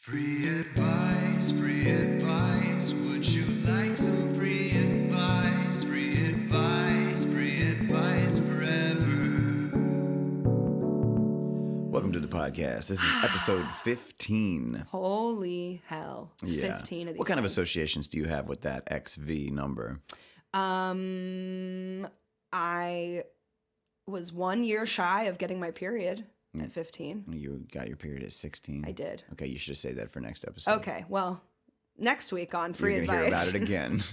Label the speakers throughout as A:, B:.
A: Free advice, would you like some free advice? Free advice forever.
B: Welcome to the podcast. This is episode 15.
C: Holy hell.
B: Yeah.
C: 15 of these
B: What kind of
C: things.
B: associations do you have with that XV number?
C: I was 1 year shy of getting my period at 15.
B: You got your period at 16.
C: I did.
B: Okay, you should have saved that for next episode.
C: Okay, well, next week on free
B: You're gonna
C: advice.
B: hear about it again.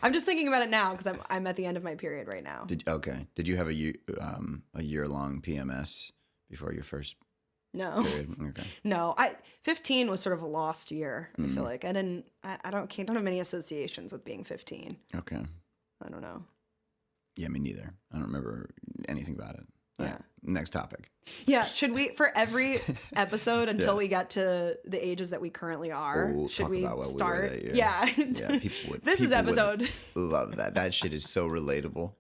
C: I'm just thinking about it now because I'm at the end of my period right now.
B: Did you have a year-long PMS before your first
C: No.
B: period? Okay.
C: No, 15 was sort of a lost year. I feel like I don't have many associations with being 15.
B: Okay.
C: I don't know.
B: Yeah, me neither. I don't remember anything about it. All
C: Yeah.
B: right, next topic.
C: Yeah, should we, for every episode until we get to the ages that we currely are,
B: Ooh,
C: should
B: talk
C: we
B: about what we were
C: start?
B: that year.
C: Yeah.
B: Yeah, people would.
C: This is
B: people would
C: episode
B: Love that. That shit is so relatable.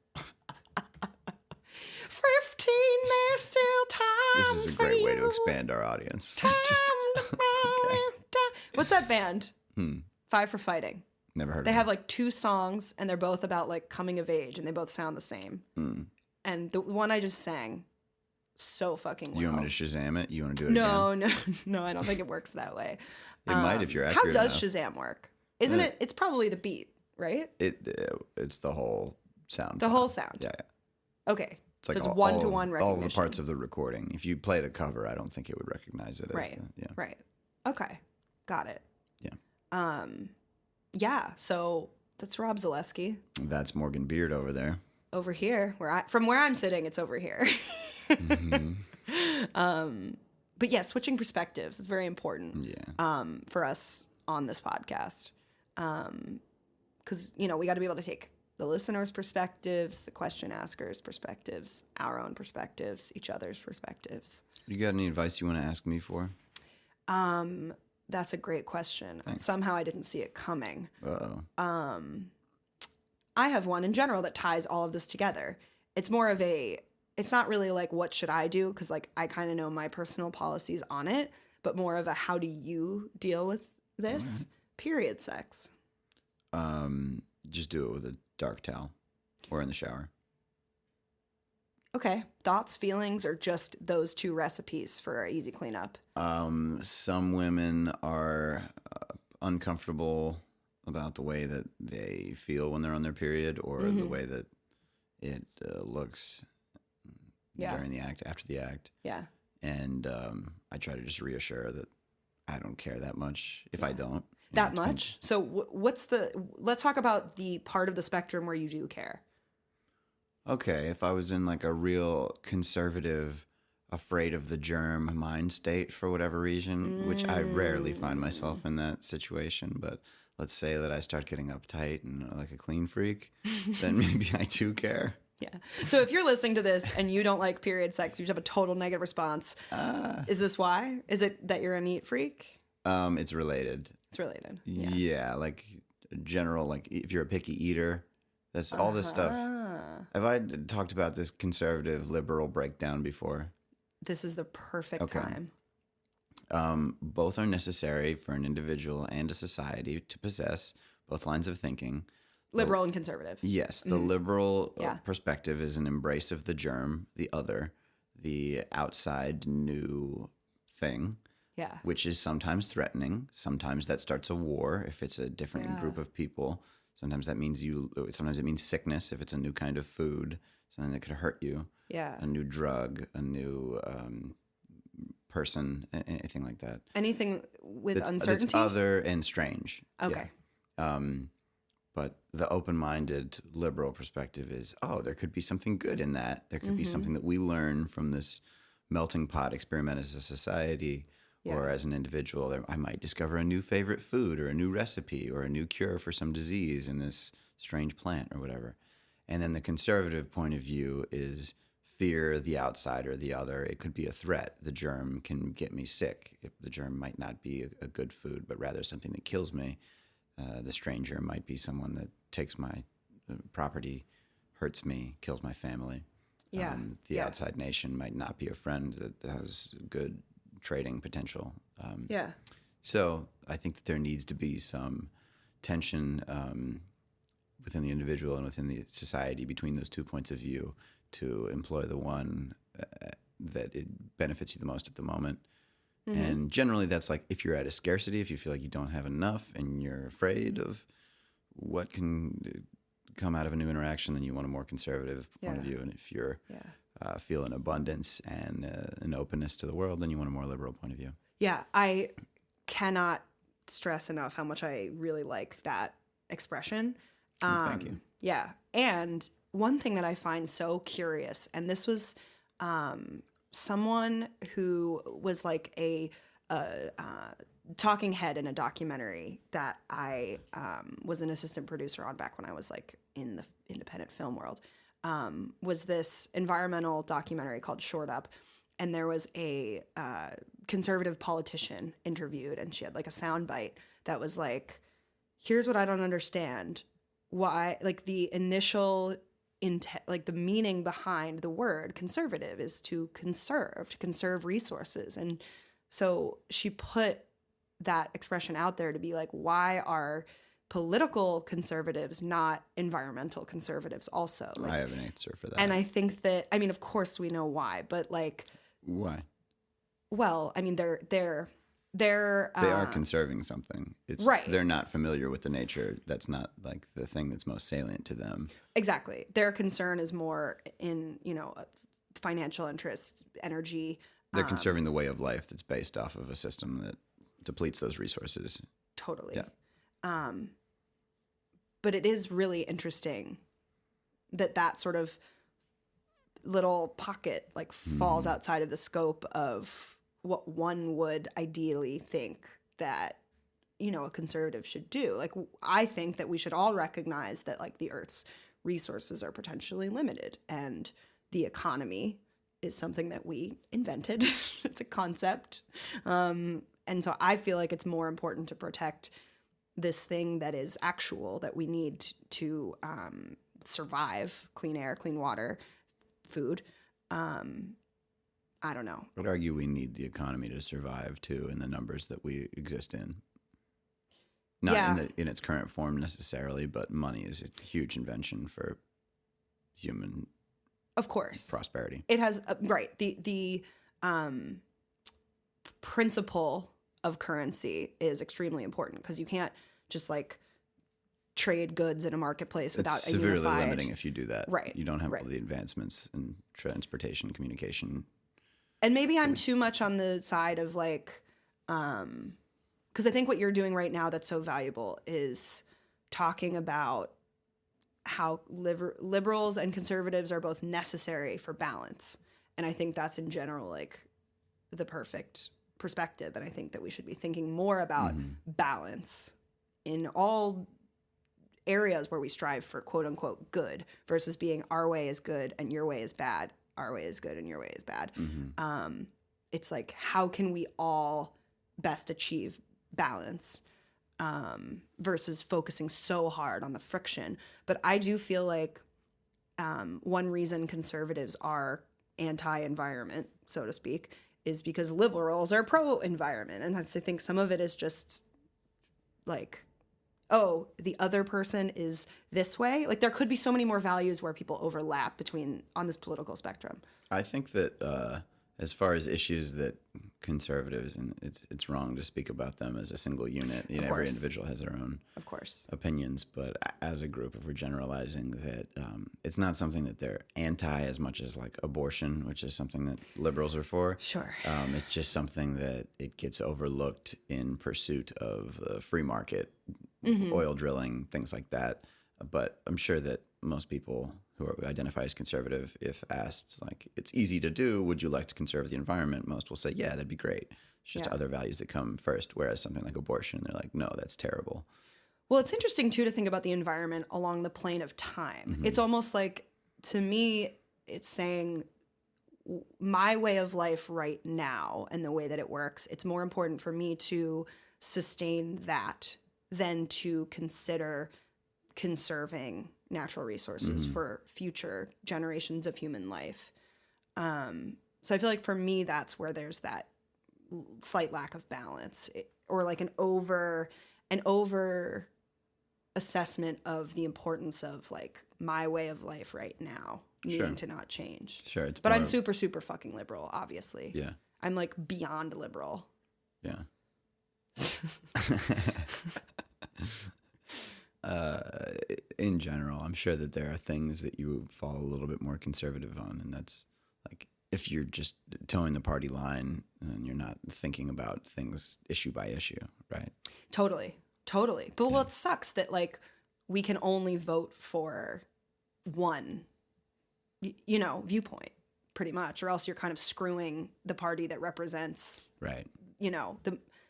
C: 15, there's still time.
B: This is a great way to expand our audience. It's just okay.
C: What's that band?
B: Hmm.
C: Five for Fighting.
B: Never heard
C: They
B: of
C: have like two songs and they're both about like coming of age and they both sound the same.
B: it.
C: And the one I just sang, so fucking well.
B: You want me to Shazam it? You want to do it
C: No,
B: again?
C: no, I don't think it works that way.
B: It might if you're accurate
C: How does
B: enough.
C: Shazam work? Isn't it? It's probably the beat, right?
B: It's the whole sound.
C: The
B: file.
C: whole sound.
B: Yeah.
C: Okay.
B: It's like
C: so it's
B: all-
C: one-to-one
B: all
C: recognition.
B: All the parts of the recording. If you played a cover, I don't think it would recognize it.
C: Right.
B: Yeah.
C: Right. Okay. Got it.
B: Yeah.
C: Yeah. So that's Rob Zaleski
B: That's Morgan Beard over there.
C: over here. From where I'm sitting, it's over here.
B: Mm-hmm.
C: But yeah, switching perspectives is very important.
B: Yeah.
C: For us on this podcast, because we got to be able to take the listeners' perspectives, the question askers' perspectives, our own perspectives, each other's perspectives.
B: You got any advice you want to ask me for?
C: That's a great question.
B: Thanks.
C: Somehow I didn't see it coming.
B: Uh-oh.
C: I have one in general that ties all of this together. It's more of it's not really like, what should I do? Because like I kind of know my personal policies on it, but more of a, how do you deal with this? Period sex.
B: Just do it with a dark towel or in the shower.
C: Okay. Thoughts, feelings, or just those two recipes for easy cleanup?
B: Some women are uncomfortable about the way that they feel when they're on their period or the way that it looks during the act, after the act.
C: Yeah.
B: And I try to just reassure that I don't care that much if I don't.
C: That much? So let's talk about the part of the spectrum where you do care.
B: Okay, if I was in like a real conservative, afraid of the germ mind state for whatever reason, which I rarely find myself in that situation, but let's say that I start getting uptight and like a clean freak, then maybe I do care.
C: Yeah. So if you're listening to this and you don't like period sex, you just have a total negative response. Is this why? Is it that you're a neat freak?
B: It's related.
C: It's related.
B: Yeah, like general, like if you're a picky eater, that's all this stuff. Have I talked about this conservative liberal breakdown before?
C: This is the perfect time.
B: Both are necessary for an individual and a society to possess, both lines of thinking.
C: Liberal and conservative.
B: Yes, the liberal
C: Yeah.
B: perspective is an embrace of the germ, the other, the outside new thing,
C: Yeah.
B: which is sometimes threatening. Sometimes that starts a war if it's a different group of people. Sometimes that means sometimes it means sickness if it's a new kind of food, something that could hurt you.
C: Yeah.
B: A new drug, a new person, anything like that.
C: Anything with uncertainty?
B: It's other and strange.
C: Okay.
B: Yeah. But the open-minded liberal perspective is, there could be something good in that. There could be something that we learn from this melting pot experiment as a society or as an individual. I might discover a new favorite food or a new recipe or a new cure for some disease in this strange plant or whatever. And then the conservative point of view is fear the outsider, the other. It could be a threat. The germ can get me sick. The germ might not be a good food, but rather something that kills me. The stranger might be someone that takes my property, hurts me, kills my family.
C: Yeah.
B: The outside nation might not be a friend that has good trading potential.
C: Yeah.
B: So I think that there needs to be some tension within the individual and within the society between those 2 points of view to employ the one that it benefits you the most at the moment. And generally that's like if you're at a scarcity, if you feel like you don't have enough and you're afraid of what can come out of a new interaction, then you want a more conservative point of view. And if you're feel an abundance and an openness to the world, then you want a more liberal point of view.
C: Yeah, I cannot stress enough how much I really like that expression.
B: Thank you.
C: Yeah. And one thing that I find so curious, and this was someone who was like a talking head in a documentary that I was an assistant producer on back when I was like in the independent film world, was this environmental documentary called Short Up. And there was a conservative politician interviewed, and she had like a soundbite that was like, here's what I don't understand. Why, like the initial intent, like the meaning behind the word conservative is to conserve resources. And so she put that expression out there to be like, why are political conservatives not environmental conservatives also? Like,
B: I have an answer for that.
C: and I think that, I mean, of course we know why, but like,
B: Why?
C: well, I mean, they
B: are conserving something. It's
C: right.
B: They're not familiar with the nature. That's not like the thing that's most salient to them.
C: Exactly. Their concern is more in, financial interest, energy.
B: They're conserving the way of life that's based off of a system that depletes those resources.
C: Totally.
B: Yeah.
C: But it is really interesting that sort of little pocket like falls outside of the scope of what one would ideally think that a conservative should do. Like, I think that we should all recognize that like the Earth's resources are potentially limited, and the economy is something that we invented. It's a concept, and so I feel like it's more important to protect this thing that is actual, that we need to survive: clean air, clean water, food. I don't know.
B: I would argue we need the economy to survive too, in the numbers that we exist in. Not in its current form necessarily, but money is a huge invention for human,
C: of course,
B: prosperity.
C: It has right. The principle of currency is extremely important, because you can't just like trade goods in a marketplace without
B: it's
C: a
B: severely
C: unified...
B: limiting if you do that.
C: Right.
B: You don't have
C: Right.
B: all the advancements in transportation, communication.
C: And maybe I'm too much on the side of like, because I think what you're doing right now that's so valuable is talking about how liberals and conservatives are both necessary for balance. And I think that's in general like the perfect perspective. And I think that we should be thinking more about balance in all areas where we strive for quote unquote good, versus being our way is good and your way is bad. Our way is good and your way is bad. It's like, how can we all best achieve balance, versus focusing so hard on the friction. But I do feel like one reason conservatives are anti-environment, so to speak, is because liberals are pro-environment. And that's, I think some of it is just like, oh, the other person is this way. Like, there could be so many more values where people overlap on this political spectrum.
B: I think that as far as issues that conservatives, and it's wrong to speak about them as a single unit. Every individual has their own,
C: of course,
B: opinions, but as a group, if we're generalizing that, it's not something that they're anti as much as like abortion, which is something that liberals are for.
C: Sure.
B: It's just something that it gets overlooked in pursuit of the free market, oil drilling, things like that. But I'm sure that most people who identify as conservative, if asked, like, it's easy to do, would you like to conserve the environment? Most will say, yeah, that'd be great. It's just other values that come first. Whereas something like abortion, they're like, no, that's terrible.
C: Well, it's interesting, too, to think about the environment along the plane of time. It's almost like, to me, it's saying my way of life right now and the way that it works, it's more important for me to sustain that than to consider conserving natural resources for future generations of human life. So I feel like for me, that's where there's that slight lack of balance, or like an over assessment of the importance of like my way of life right now needing to not change.
B: Sure. It's
C: but I'm
B: more-
C: super, super fucking liberal, obviously.
B: Yeah.
C: I'm like beyond liberal.
B: Yeah. In general, I'm sure that there are things that you fall a little bit more conservative on, and that's like if you're just towing the party line and you're not thinking about things issue by issue, right?
C: Totally. But well, it sucks that like we can only vote for one, viewpoint, pretty much, or else you're kind of screwing the party that represents,
B: Right.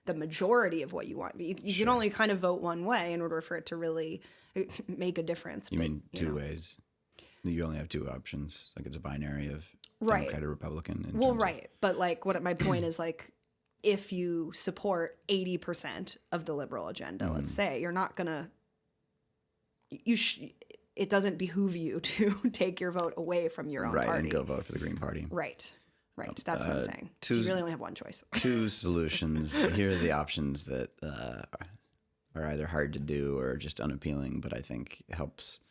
C: The majority of what you want. You can only kind of vote one way in order for it to really make a difference.
B: You mean two ways? You only have two options. Like it's a binary of
C: Right.
B: Democrat or Republican.
C: Well, right. But like my point is like, if you support 80% of the liberal agenda, let's say, you're not gonna, it doesn't behoove you to take your vote away from your own
B: right,
C: party.
B: and go vote for the Green Party.
C: Right. That's what I'm saying. So you really only have one choice.
B: Two solutions. Here are the options that are either hard to do or just unappealing, but I think helps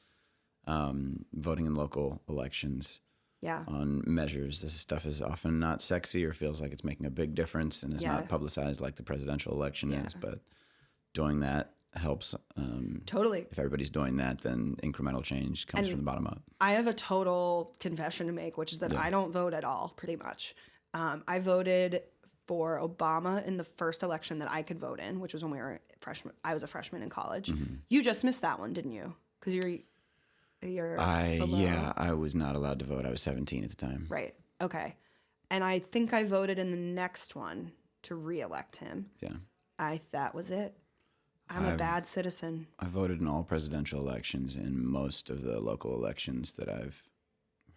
B: voting in local elections.
C: Yeah.
B: On measures. This stuff is often not sexy or feels like it's making a big difference and is not publicized like the presidential election is, but doing that helps.
C: Totally.
B: If everybody's doing that, then incremental change comes from the bottom up.
C: I have a total confession to make, which is that I don't vote at all, pretty much. I voted for Obama in the first election that I could vote in, which was when I was a freshman in college. You just missed that one, didn't you? Because you're below.
B: I was not allowed to vote. I was 17 at the time.
C: Right. Okay. And I think I voted in the next one to re-elect him.
B: Yeah.
C: That was it. I'm a bad citizen.
B: I voted in all presidential elections and most of the local elections that I've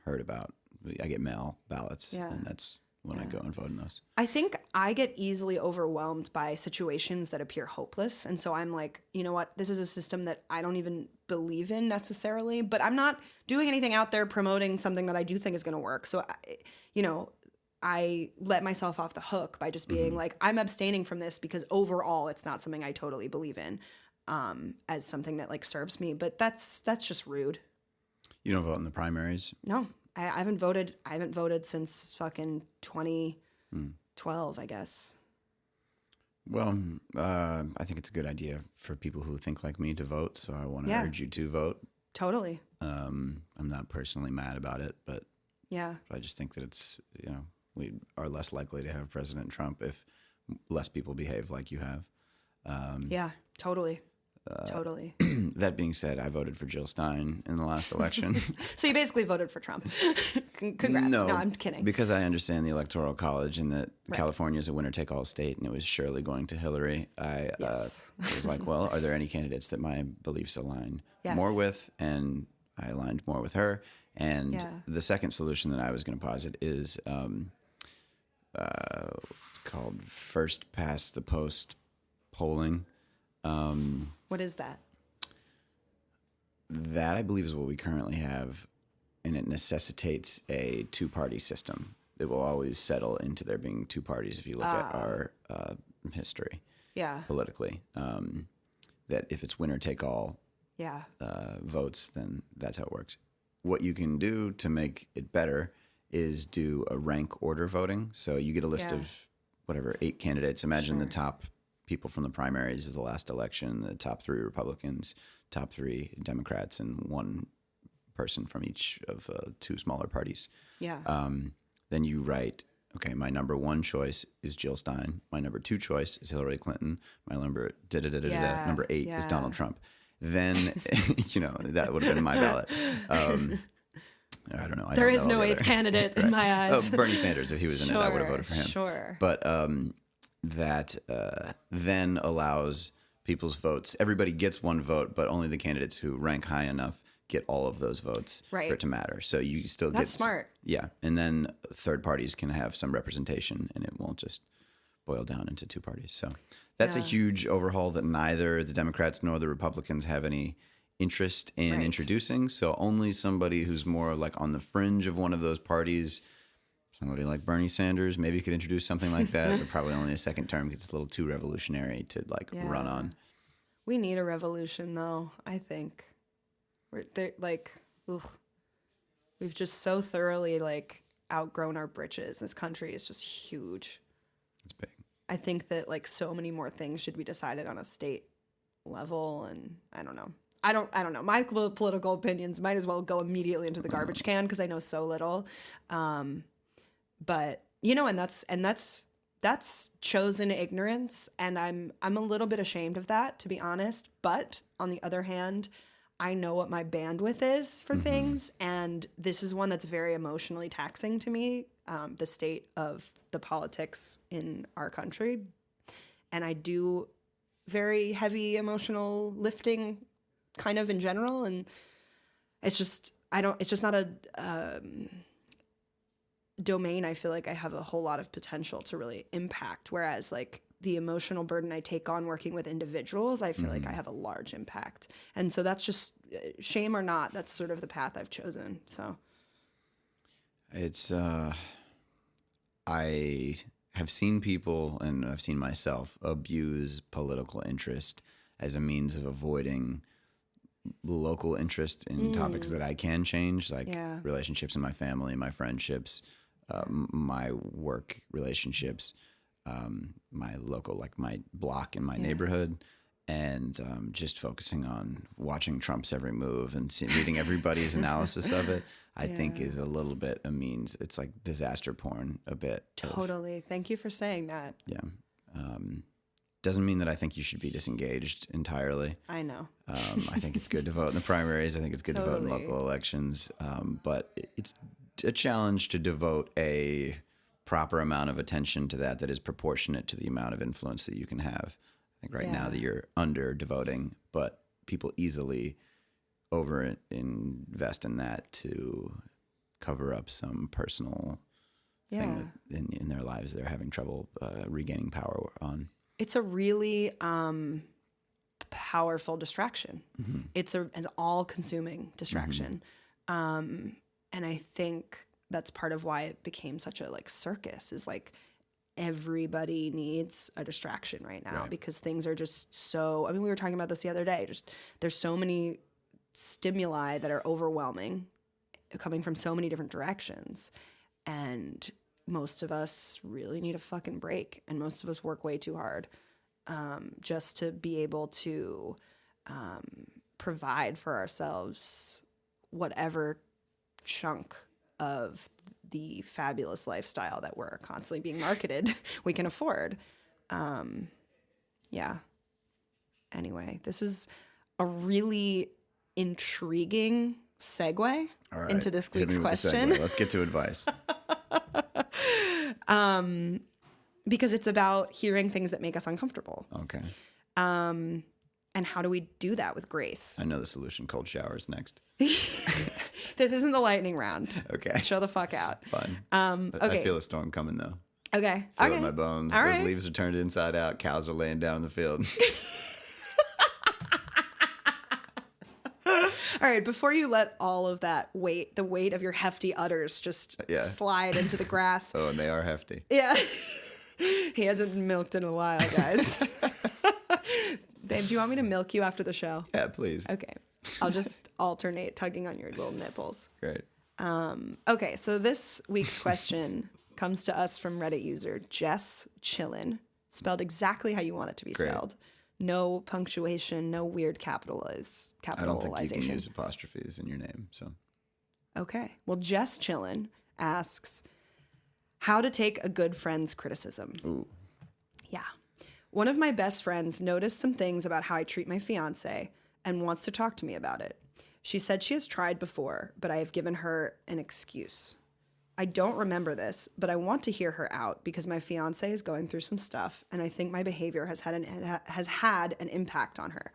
B: heard about. I get mail ballots, and that's when I go and vote in those.
C: I think I get easily overwhelmed by situations that appear hopeless. And so I'm like, you know what? This is a system that I don't even believe in necessarily, but I'm not doing anything out there promoting something that I do think is going to work. So, I let myself off the hook by just being like, I'm abstaining from this because overall it's not something I totally believe in as something that like serves me. But that's just rude.
B: You don't vote in the primaries?
C: No, I haven't voted. I haven't voted since fucking 2012, I guess.
B: Well, I think it's a good idea for people who think like me to vote. So I want to urge you to vote.
C: Totally.
B: I'm not personally mad about it, but I just think that it's, we are less likely to have President Trump if less people behave like you have.
C: Totally. Totally.
B: That being said, I voted for Jill Stein in the last election.
C: So you basically voted for Trump. Congrats. No, I'm kidding.
B: Because I understand the Electoral College and that California is a winner-take-all state and it was surely going to Hillary. I was like, well, are there any candidates that my beliefs align more with? And I aligned more with her. And the second solution that I was going to posit is it's called first past the post polling.
C: What is that?
B: That, I believe, is what we currently have, and it necessitates a two-party system. It will always settle into there being two parties if you look at our history politically. That if it's winner-take-all votes, then that's how it works. What you can do to make it better is do a rank order voting. So you get a list of, 8 candidates. Imagine the top people from the primaries of the last election, the top 3 Republicans, top 3 Democrats, and 1 person from each of 2 smaller parties. Then you write, okay, my number 1 choice is Jill Stein. My number 2 choice is Hillary Clinton. My number number 8 is Donald Trump. Then, that would have been my ballot. I don't know.
C: There is no 8th candidate in my eyes.
B: Oh, Bernie Sanders, if he was in it, I would have voted for him.
C: Sure.
B: But that then allows people's votes. Everybody gets 1 vote, but only the candidates who rank high enough get all of those votes for it to matter. So you still get...
C: That's smart.
B: Yeah. And then third parties can have some representation, and it won't just boil down into 2 parties. So that's a huge overhaul that neither the Democrats nor the Republicans have any interest in introducing. So only somebody who's more like on the fringe of one of those parties, Somebody like Bernie Sanders maybe could introduce something like that, but probably only a second term because it's a little too revolutionary to run on.
C: We need a revolution, though. I think we're ugh. We've just so thoroughly outgrown our britches. This country is just huge.
B: It's big.
C: I think that so many more things should be decided on a state level, and I don't know. I don't know. My political opinions might as well go immediately into the garbage can because I know so little. But and that's chosen ignorance, and I'm a little bit ashamed of that, to be honest. But on the other hand, I know what my bandwidth is for things, and this is one that's very emotionally taxing to me, the state of the politics in our country. And I do very heavy emotional lifting kind of in general, and it's just not a domain I feel like I have a whole lot of potential to really impact, whereas the emotional burden I take on working with individuals, I feel like I have a large impact. And so that's just, shame or not, that's sort of the path I've chosen. So
B: it's I have seen people, and I've seen myself, abuse political interest as a means of avoiding local interest in topics that I can change, like relationships in my family, my friendships, my work relationships, my local, my block in my neighborhood, and just focusing on watching Trump's every move and reading everybody's analysis of it, I think is a little bit a means. It's like disaster porn a bit.
C: Totally. Thank you for saying that.
B: Yeah. Doesn't mean that I think you should be disengaged entirely.
C: I know.
B: I think it's good to vote in the primaries. I think it's good to vote in local elections. But it's a challenge to devote a proper amount of attention to that is proportionate to the amount of influence that you can have. I think right now that you're under devoting, but people easily over invest in that to cover up some personal thing that in their lives they're having trouble regaining power on.
C: It's a really powerful distraction. It's an all-consuming distraction. And I think that's part of why it became such a circus, is everybody needs a distraction right now because things are just so, we were talking about this the other day, just there's so many stimuli that are overwhelming coming from so many different directions. And most of us really need a fucking break, and most of us work way too hard just to be able to provide for ourselves whatever chunk of the fabulous lifestyle that we're constantly being marketed we can afford. Anyway, this is a really intriguing segue into this week's question.
B: Let's get to advice.
C: Because it's about hearing things that make us uncomfortable.
B: Okay.
C: And how do we do that with grace?
B: I know the solution. Cold showers next.
C: This isn't the lightning round.
B: Okay.
C: Show the fuck out.
B: Fine.
C: Okay.
B: I feel a storm coming though.
C: Okay.
B: Feel it in my bones.
C: All
B: Those
C: right.
B: leaves are turned inside out. Cows are laying down in the field.
C: All right, before you let all of that weight, the weight of your hefty udders just slide into the grass.
B: Oh, and they are hefty.
C: Yeah. He hasn't been milked in a while, guys. Babe, do you want me to milk you after the show?
B: Yeah, please.
C: Okay. I'll just alternate tugging on your little nipples.
B: Great.
C: Okay, so this week's question comes to us from Reddit user Jesschillin, spelled exactly how you want it to be spelled. No punctuation, no weird capitalization.
B: I don't think you can use apostrophes in your name, so.
C: Okay. Well, Jesschillin asks, how to take a good friend's criticism.
B: Ooh.
C: Yeah. One of my best friends noticed some things about how I treat my fiance and wants to talk to me about it. She said she has tried before, but I have given her an excuse. I don't remember this, but I want to hear her out because my fiance is going through some stuff, and I think my behavior has had an impact on her.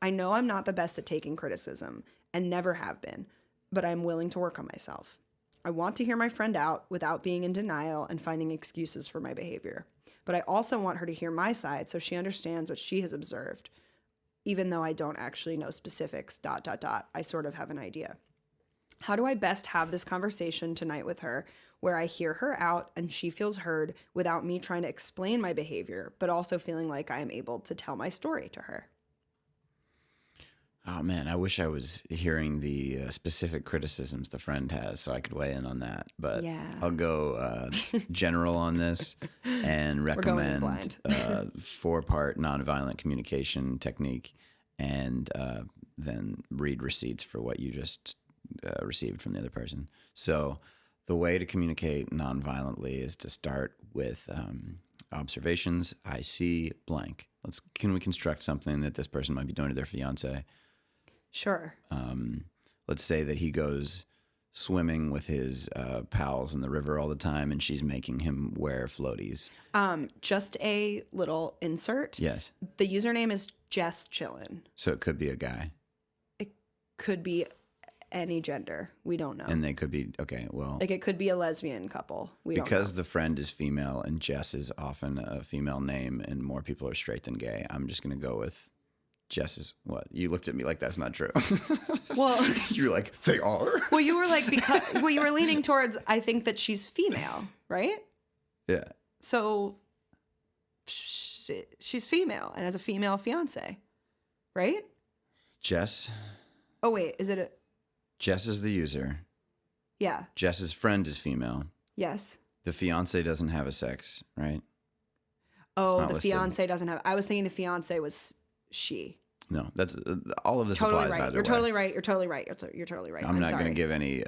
C: I know I'm not the best at taking criticism and never have been, but I'm willing to work on myself. I want to hear my friend out without being in denial and finding excuses for my behavior. But I also want her to hear my side so she understands what she has observed. Even though I don't actually know specifics, ... I sort of have an idea. How do I best have this conversation tonight with her where I hear her out and she feels heard without me trying to explain my behavior, but also feeling like I am able to tell my story to her.
B: Oh man, I wish I was hearing the specific criticisms the friend has so I could weigh in on that. But
C: Yeah.
B: I'll go general on this and
C: We're going in
B: recommend
C: blind.
B: 4-part nonviolent communication technique, and then read receipts for what you just received from the other person. So the way to communicate nonviolently is to start with observations. I see blank. Can we construct something that this person might be doing to their fiance?
C: Sure.
B: Let's say that he goes swimming with his pals in the river all the time, and she's making him wear floaties.
C: Just a little insert.
B: Yes.
C: The username is Jesschillin.
B: So it could be a guy.
C: It could be any gender. We don't know.
B: And they could be, okay, well.
C: Like it could be a lesbian couple. We don't know.
B: Because the friend is female and Jess is often a female name and more people are straight than gay, I'm just going to go with Jess's. What? You looked at me like that's not true.
C: Well,
B: You're like, they are?
C: well, you were like, because well, you were leaning towards, I think that she's female, right?
B: Yeah.
C: So she's female and has a female fiance, right?
B: Jess.
C: Oh, wait, is it a,
B: Jess is the user.
C: yeah,
B: Jess's friend is female.
C: yes.
B: The fiance doesn't have a sex, right?
C: Oh,
B: not
C: the
B: listed.
C: fiance doesn't have, I was thinking the fiance was she.
B: No, that's all of this
C: Totally
B: applies
C: right.
B: either
C: You're
B: way.
C: totally right. You're totally right. You're totally right.
B: I'm not
C: sorry.
B: going to give any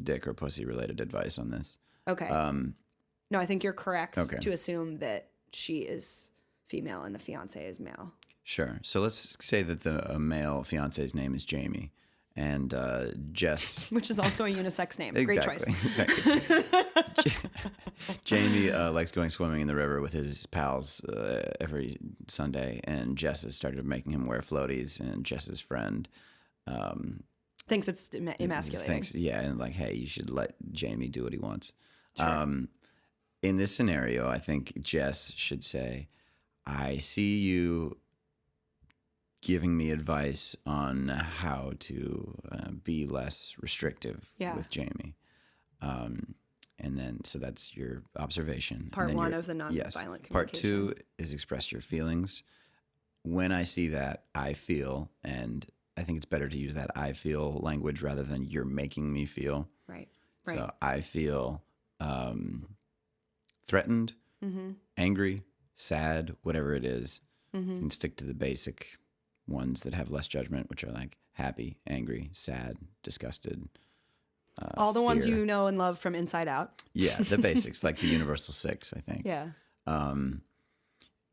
B: dick or pussy related advice on this.
C: Okay. No, I think you're correct
B: Okay.
C: to assume that she is female and the fiance is male.
B: Sure. So let's say that the male fiance's name is Jamie, and Jess.
C: Which is also a unisex name. Great choice.
B: Thank you. Jamie likes going swimming in the river with his pals every Sunday, and Jess has started making him wear floaties, and Jess's friend
C: Thinks it's emasculating.
B: thinks, yeah, and like, hey, you should let Jamie do what he wants.
C: Sure.
B: In this scenario, I think Jess should say, I see you giving me advice on how to be less restrictive
C: Yeah.
B: with Jamie. And then, so that's your observation.
C: Part
B: And then
C: one
B: your-
C: of the nonviolent
B: yes.
C: communication.
B: Part two is express your feelings. When I see that, I feel, and I think it's better to use that I feel language rather than you're making me feel.
C: Right. Right.
B: So I feel threatened, angry, sad, whatever it is. You can stick to the basic ones that have less judgment, which are like happy, angry, sad, disgusted.
C: All the ones
B: fear.
C: you know and love from Inside Out.
B: Yeah, the basics, like the universal 6, I think.
C: Yeah.
B: And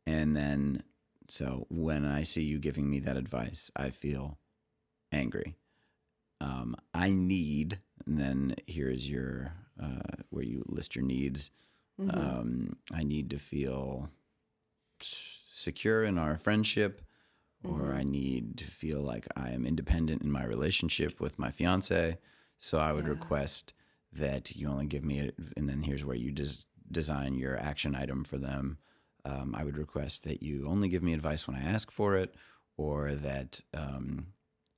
B: then, so when I see you giving me that advice, I feel angry. I need, and then here's your, where you list your needs. I need to feel secure in our friendship, or I need to feel like I am independent in my relationship with my fiance. So I would request that you only give me, and then here's where you design your action item for them. I would request that you only give me advice when I ask for it, or that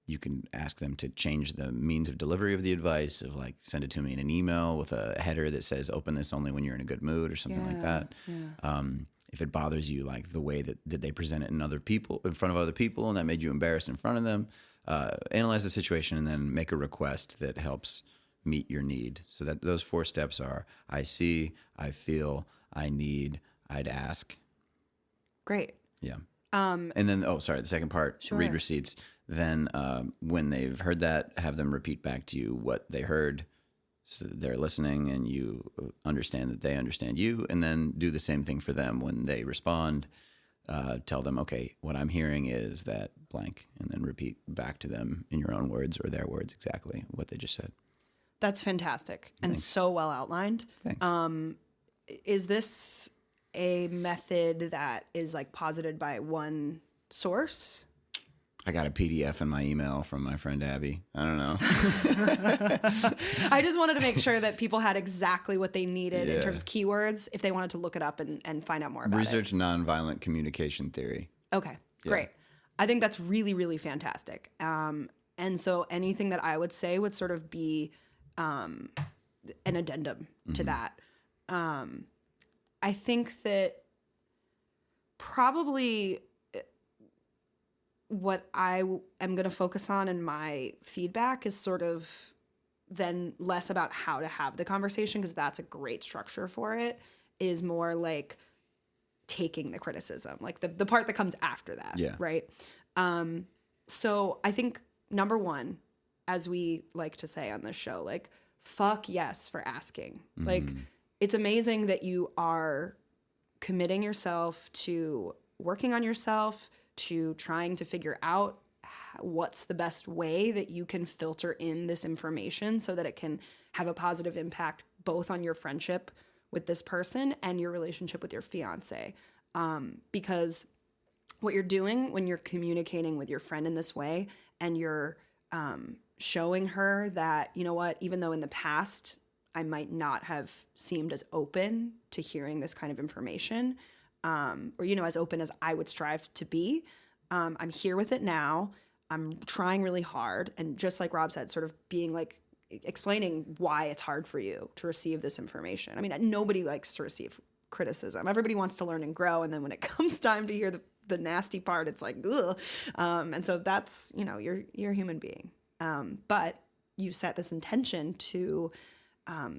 B: you can ask them to change the means of delivery of the advice, of like send it to me in an email with a header that says open this only when you're in a good mood or something like that.
C: Yeah.
B: If it bothers you, like the way that did they present it in front of other people, and that made you embarrassed in front of them, analyze the situation and then make a request that helps meet your need. So that those 4 steps are: I see, I feel, I need, I'd ask.
C: Great.
B: Yeah. And then, the second part,
C: Sure.
B: read receipts. Then when they've heard that, have them repeat back to you what they heard, so that they're listening and you understand that they understand you, and then do the same thing for them when they respond. Tell them, okay, what I'm hearing is that blank, and then repeat back to them in your own words or their words exactly what they just said.
C: That's fantastic and
B: Thanks.
C: so well outlined.
B: Thanks.
C: Is this a method that is like posited by one source?
B: I got a PDF in my email from my friend Abby. I don't know.
C: I just wanted to make sure that people had exactly what they needed in
B: Yeah.
C: terms of keywords if they wanted to look it up and find out more about
B: Research nonviolent communication theory.
C: it. Okay, great. I think that's really, really fantastic. And so anything that I would say would sort of be an addendum to that. I think that probably what I am going to focus on in my feedback is sort of then less about how to have the conversation, because that's a great structure for it, is more like taking the criticism, like the part that comes after that.
B: Yeah.
C: Right. So I think number one, as we like to say on this show, like, fuck yes for asking. Like, it's amazing that you are committing yourself to working on yourself, to trying to figure out what's the best way that you can filter in this information so that it can have a positive impact both on your friendship with this person and your relationship with your fiance. Because what you're doing when you're communicating with your friend in this way, and you're showing her that, you know what, even though in the past I might not have seemed as open to hearing this kind of information, or, you know, as open as I would strive to be, I'm here with it now. I'm trying really hard. And just like Rob said, sort of being like, explaining why it's hard for you to receive this information. I mean, nobody likes to receive criticism. Everybody wants to learn and grow. And then when it comes time to hear the nasty part, it's like, ugh. And so that's, you know, you're a human being. But you set this intention to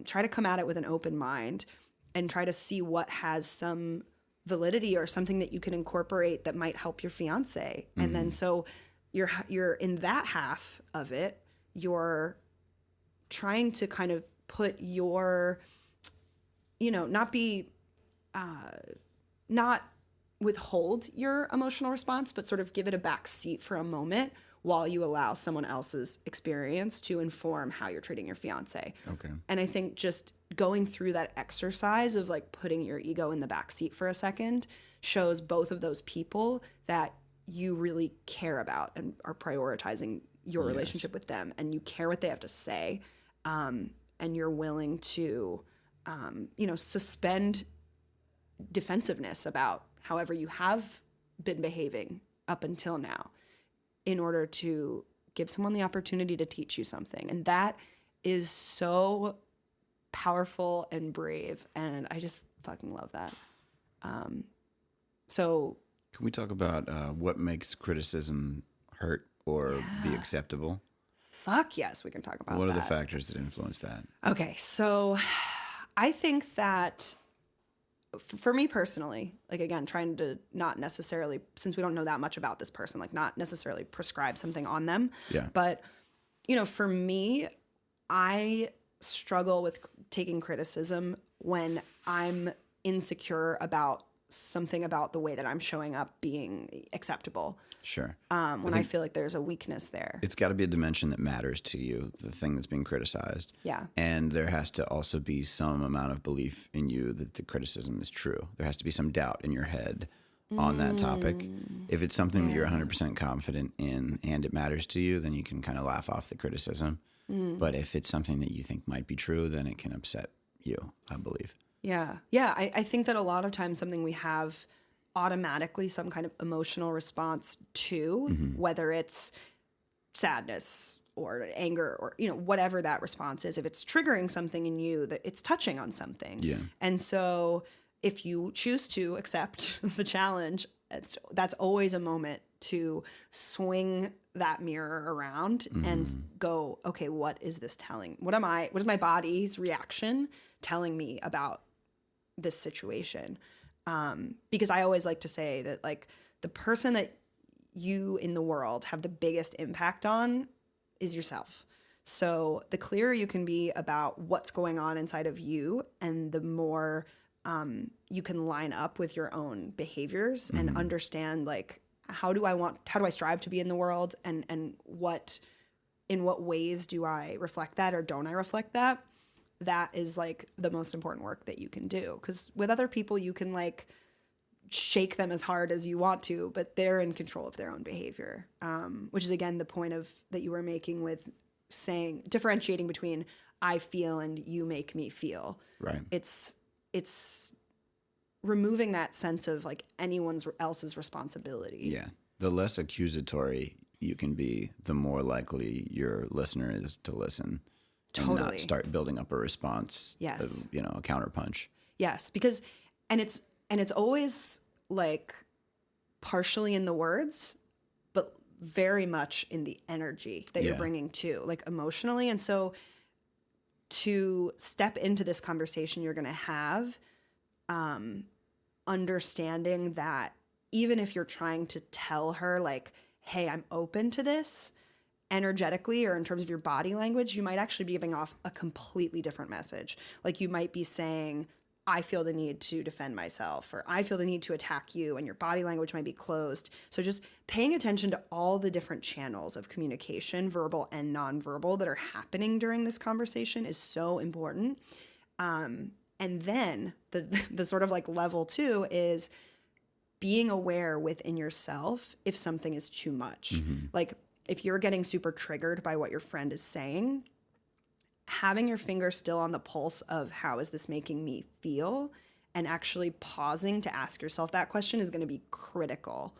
C: try to come at it with an open mind and try to see what has some validity or something that you can incorporate that might help your fiance. And then so you're in that half of it, you're trying to kind of put your, you know, not withhold your emotional response, but sort of give it a back seat for a moment while you allow someone else's experience to inform how you're treating your fiance.
B: Okay.
C: And I think just going through that exercise of like putting your ego in the back seat for a second shows both of those people that you really care about and are prioritizing your relationship with them, and you care what they have to say, and you're willing to, you know, suspend defensiveness about however you have been behaving up until now in order to give someone the opportunity to teach you something. And that is so powerful and brave, and I just fucking love that. So
B: can we talk about what makes criticism hurt or be acceptable?
C: fuck yes, we can talk about that.
B: What are the factors that influence that?
C: Okay, so I think that for me personally, like, again, trying to not necessarily, since we don't know that much about this person, like, not necessarily prescribe something on them.
B: Yeah.
C: But, you know, for me, I struggle with taking criticism when I'm insecure about something about the way that I'm showing up being acceptable.
B: Sure.
C: When I feel like there's a weakness there.
B: It's got to be a dimension that matters to you, the thing that's being criticized.
C: Yeah.
B: And there has to also be some amount of belief in you that the criticism is true. There has to be some doubt in your head on that topic. If it's something that you're 100% confident in and it matters to you, then you can kind of laugh off the criticism. But if it's something that you think might be true, then it can upset you, I believe.
C: Yeah. Yeah. I think that a lot of times something we have automatically some kind of emotional response to, whether it's sadness or anger or, you know, whatever that response is, if it's triggering something in you, that it's touching on something.
B: Yeah.
C: And so if you choose to accept the challenge, that's always a moment to swing that mirror around and go, okay, what is this telling? What is my body's reaction telling me about this situation? Because I always like to say that, like, the person that you in the world have the biggest impact on is yourself. So the clearer you can be about what's going on inside of you, and the more you can line up with your own behaviors and understand, like, how do I strive to be in the world, and in what ways do I reflect that or don't I reflect that? That is, like, the most important work that you can do. Because with other people, you can, like, shake them as hard as you want to, but they're in control of their own behavior, which is, again, the point of that you were making with differentiating between I feel and you make me feel.
B: Right.
C: It's removing that sense of, like, anyone else's responsibility.
B: Yeah. The less accusatory you can be, the more likely your listener is to listen. and
C: Totally.
B: not start building up a response.
C: Yes.
B: You know, a counterpunch.
C: Yes, because and it's always like partially in the words, but very much in the energy that you're
B: Yeah.
C: bringing too, like emotionally. And so to step into this conversation you're going to have, understanding that even if you're trying to tell her like, hey, I'm open to this, energetically or in terms of your body language, you might actually be giving off a completely different message. Like you might be saying, I feel the need to defend myself, or I feel the need to attack you, and your body language might be closed. So just paying attention to all the different channels of communication, verbal and nonverbal, that are happening during this conversation is so important. And then the sort of like level 2 is being aware within yourself if something is too much. Like if you're getting super triggered by what your friend is saying, having your finger still on the pulse of how is this making me feel, and actually pausing to ask yourself that question is going to be critical.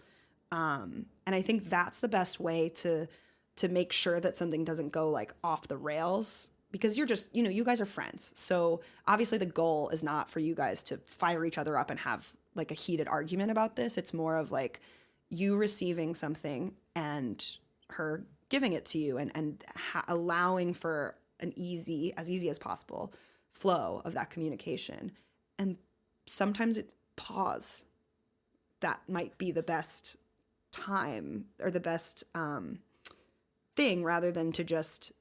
C: And I think that's the best way to make sure that something doesn't go like off the rails, because you're just, you guys are friends. So obviously the goal is not for you guys to fire each other up and have like a heated argument about this. It's more of like you receiving something and her giving it to you, and allowing for an easy as possible flow of that communication. And sometimes pause. That might be the best time or the best thing, rather than to just,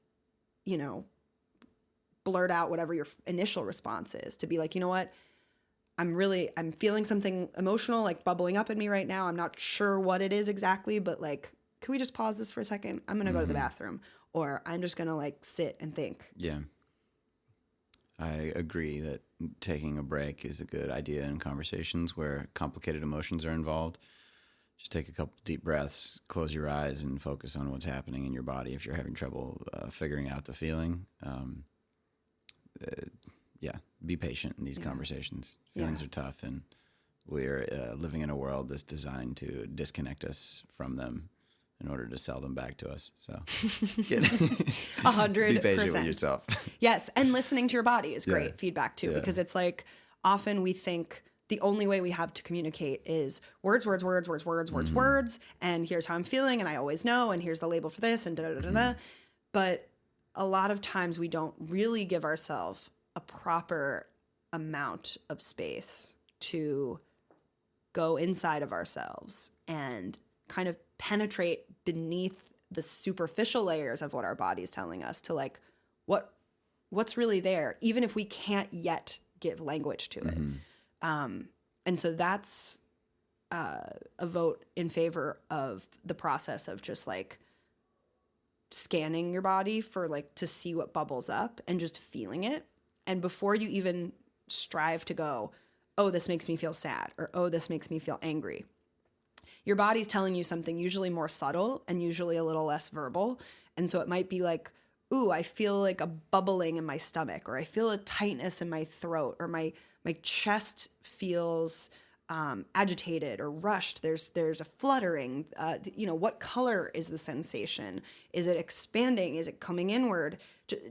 C: blurt out whatever your initial response is, to be like, you know what? I'm feeling something emotional, like bubbling up in me right now. I'm not sure what it is exactly, but like, can we just pause this for a second? I'm going to go to the bathroom, or I'm just going to like sit and think.
B: Yeah. I agree that taking a break is a good idea in conversations where complicated emotions are involved. Just take a couple deep breaths, close your eyes, and focus on what's happening in your body if you're having trouble figuring out the feeling. Be patient in these conversations. Feelings are tough, and we're living in a world that's designed to disconnect us from them in order to sell them back to us. So
C: 100%.
B: Be patient with yourself.
C: Yes. And listening to your body is great feedback too,
B: Yeah.
C: because it's like often we think the only way we have to communicate is words. And here's how I'm feeling. And I always know. And here's the label for this and da-da-da-da-da. But a lot of times we don't really give ourselves a proper amount of space to go inside of ourselves and kind of penetrate beneath the superficial layers of what our body's telling us, to like what's really there, even if we can't yet give language to it. And so that's a vote in favor of the process of just like scanning your body for like to see what bubbles up and just feeling it. And before you even strive to go, oh, this makes me feel sad, or oh, this makes me feel angry, your body's telling you something usually more subtle and usually a little less verbal. And so it might be like, ooh, I feel like a bubbling in my stomach, or I feel a tightness in my throat, or my chest feels agitated or rushed. There's a fluttering. What color is the sensation? Is it expanding? Is it coming inward?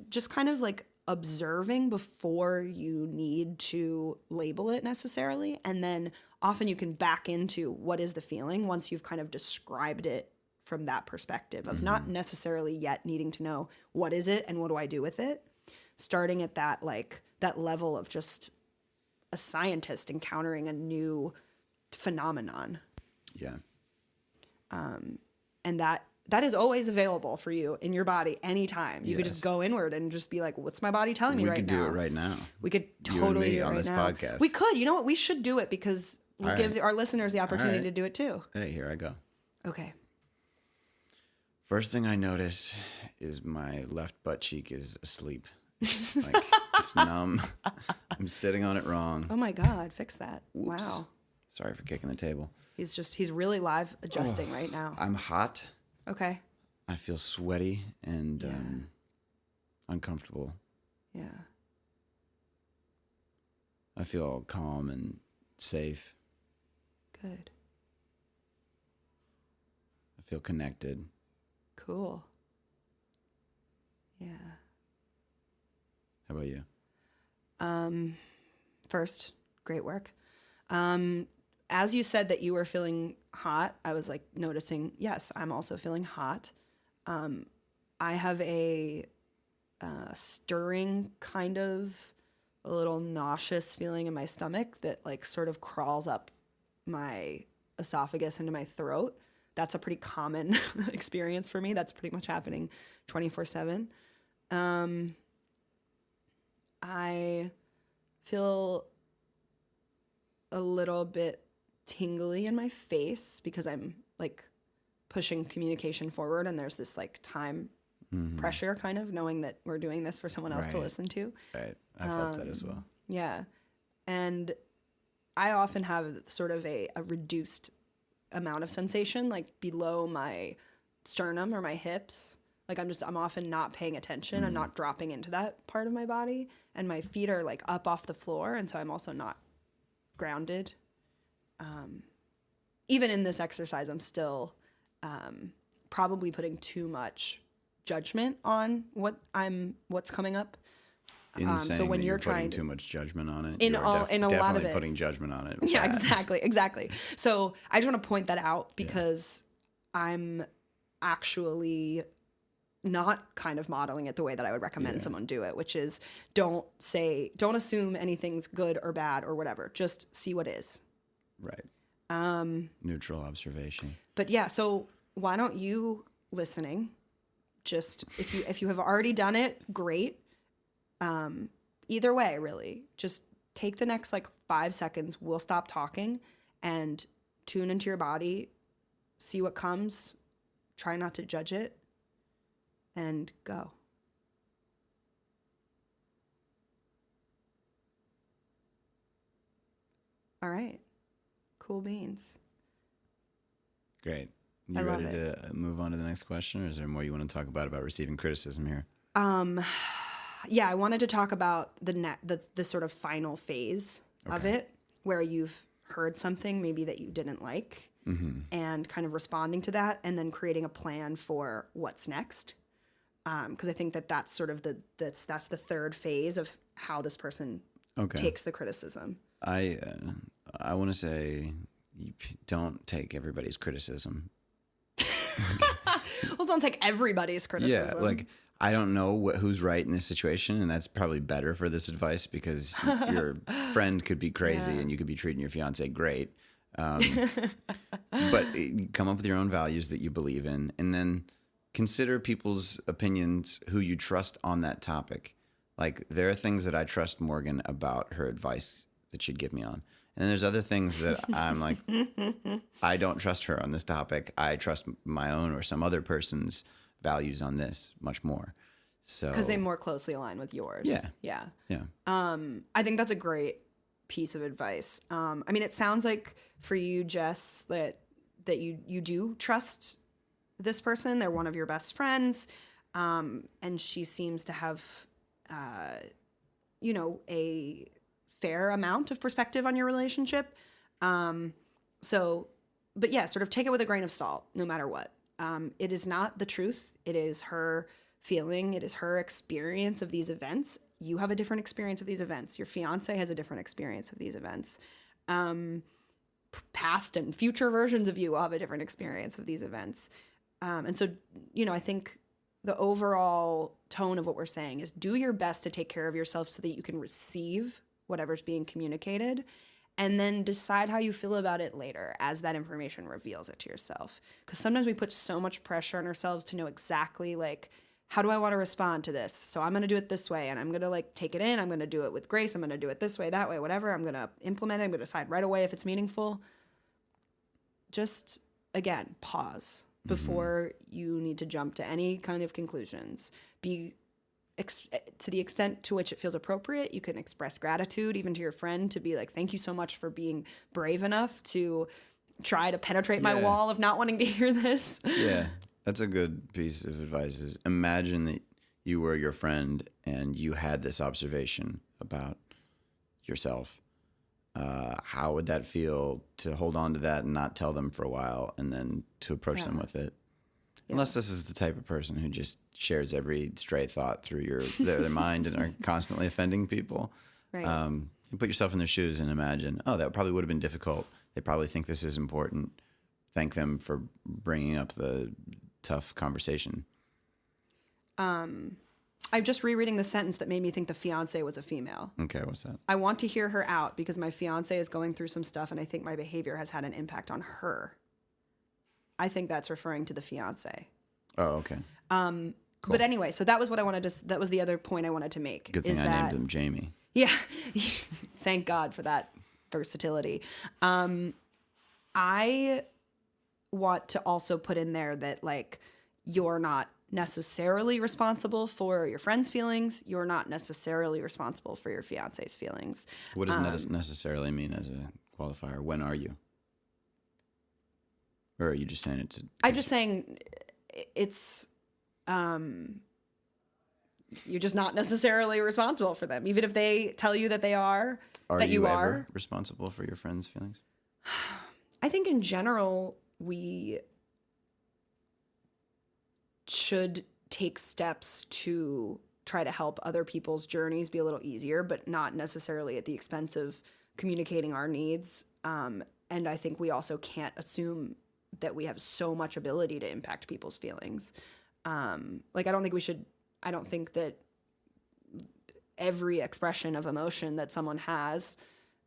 C: Just kind of like observing before you need to label it necessarily. And then often you can back into what is the feeling once you've kind of described it from that perspective of not necessarily yet needing to know what is it and what do I do with it. Starting at that level of just a scientist encountering a new phenomenon.
B: Yeah.
C: And that is always available for you in your body anytime. You could just
B: Yes.
C: go inward and just be like, what's my body telling me
B: We
C: right
B: could
C: now?
B: do it right now.
C: We could
B: You and
C: totally
B: me
C: do it
B: on
C: right
B: this
C: now.
B: podcast.
C: We could. You know what? We should do it because we'll
B: All
C: give
B: right.
C: our listeners the opportunity
B: right.
C: to do it too.
B: Hey, here I go.
C: Okay.
B: First thing I notice is my left butt cheek is asleep. Like, it's numb. I'm sitting on it wrong.
C: Oh my God. Fix that.
B: Whoops.
C: Wow.
B: Sorry for kicking the table.
C: He's really live adjusting right now.
B: I'm hot.
C: Okay.
B: I feel sweaty and uncomfortable.
C: Yeah.
B: I feel calm and safe.
C: Good.
B: I feel connected.
C: Cool. Yeah.
B: How about you?
C: First, great work. As you said that you were feeling hot, I was like noticing, yes, I'm also feeling hot. I have a stirring kind of a little nauseous feeling in my stomach that like sort of crawls up my esophagus into my throat. That's a pretty common experience for me. That's pretty much happening 24/7. I feel a little bit tingly in my face because I'm like pushing communication forward and there's this like time pressure kind of knowing that we're doing this for someone else to
B: Right.
C: listen to.
B: Right. I felt that as well.
C: Yeah. And I often have sort of a reduced amount of sensation like below my sternum or my hips. Like I'm often not paying attention. I'm not dropping into that part of my body. And my feet are like up off the floor. And so I'm also not grounded. Even in this exercise, I'm still probably putting too much judgment on what's coming up.
B: In saying
C: so when
B: that
C: you're
B: putting
C: trying to,
B: too much judgment on it,
C: in
B: you're
C: a lot of
B: definitely
C: it,
B: putting judgment on it.
C: yeah,
B: Bad.
C: exactly. So I just want to point that out because I'm actually not kind of modeling it the way that I would recommend someone do it, which is don't assume anything's good or bad or whatever. Just see what is.
B: Right. Neutral observation.
C: But yeah, so why don't you listening? Just if you have already done it, great. Either way, really, just take the next like 5 seconds. We'll stop talking and tune into your body, see what comes, try not to judge it, and go. All right. Cool beans.
B: Great.
C: I
B: You
C: love
B: ready to move on to the next question, or is there more you want to talk about receiving criticism here?
C: Yeah, I wanted to talk about the sort of final phase of it, where you've heard something maybe that you didn't like, and kind of responding to that, and then creating a plan for what's next. Because I think that's sort of that's the third phase of how this person takes the criticism.
B: I want to say you don't take everybody's criticism.
C: Well, don't take everybody's criticism.
B: Yeah, like I don't know who's right in this situation, and that's probably better for this advice because your friend could be crazy and you could be treating your fiance great. But come up with your own values that you believe in, and then consider people's opinions who you trust on that topic. Like there are things that I trust Morgan about her advice that she'd give me on. And there's other things that I'm like, I don't trust her on this topic. I trust my own or some other person's values on this much more. So
C: because they more closely align with yours. Yeah. I think that's a great piece of advice. I mean, it sounds like for you, Jess, that you do trust this person. They're one of your best friends, and she seems to have, a fair amount of perspective on your relationship. But yeah, sort of take it with a grain of salt, no matter what. It is not the truth. It is her feeling. It is her experience of these events. You have a different experience of these events. Your fiance has a different experience of these events. Past and future versions of you will have a different experience of these events. And so, I think the overall tone of what we're saying is do your best to take care of yourself so that you can receive whatever's being communicated, and then decide how you feel about it later as that information reveals it to yourself. Because sometimes we put so much pressure on ourselves to know exactly, like, how do I want to respond to this? So I'm going to do it this way, and I'm going to, like, take it in. I'm going to do it with grace. I'm going to do it this way, that way, whatever. I'm going to implement it. I'm going to decide right away if it's meaningful. Just, again, pause before you need to jump to any kind of conclusions. To the extent to which it feels appropriate, you can express gratitude even to your friend to be like, thank you so much for being brave enough to try to penetrate my wall of not wanting to hear this.
B: Yeah, that's a good piece of advice. Is imagine that you were your friend and you had this observation about yourself. How would that feel to hold on to that and not tell them for a while and then to approach them with it? Unless this is the type of person who just shares every stray thought through their mind and are constantly offending people.
C: Right.
B: You put yourself in their shoes and imagine, oh, that probably would have been difficult. They probably think this is important. Thank them for bringing up the tough conversation.
C: I'm just rereading the sentence that made me think the fiance was a female.
B: Okay, what's that?
C: I want to hear her out because my fiance is going through some stuff and I think my behavior has had an impact on her. I think that's referring to the fiance.
B: Oh, okay.
C: Cool. But anyway, so that was what I wanted to, that was the other point I wanted to make.
B: Good thing I named him Jamie.
C: Yeah. Thank God for that versatility. I want to also put in there that, like, you're not necessarily responsible for your friend's feelings. You're not necessarily responsible for your fiance's feelings.
B: What does that necessarily mean as a qualifier? When are you? Or are you just saying it to...
C: I'm just saying it's... you're just not necessarily responsible for them. Even if they tell you that they are, that you are.
B: Ever responsible for your friends' feelings?
C: I think in general, we should take steps to try to help other people's journeys be a little easier, but not necessarily at the expense of communicating our needs. And I think we also can't assume that we have so much ability to impact people's feelings. Like, I don't think that every expression of emotion that someone has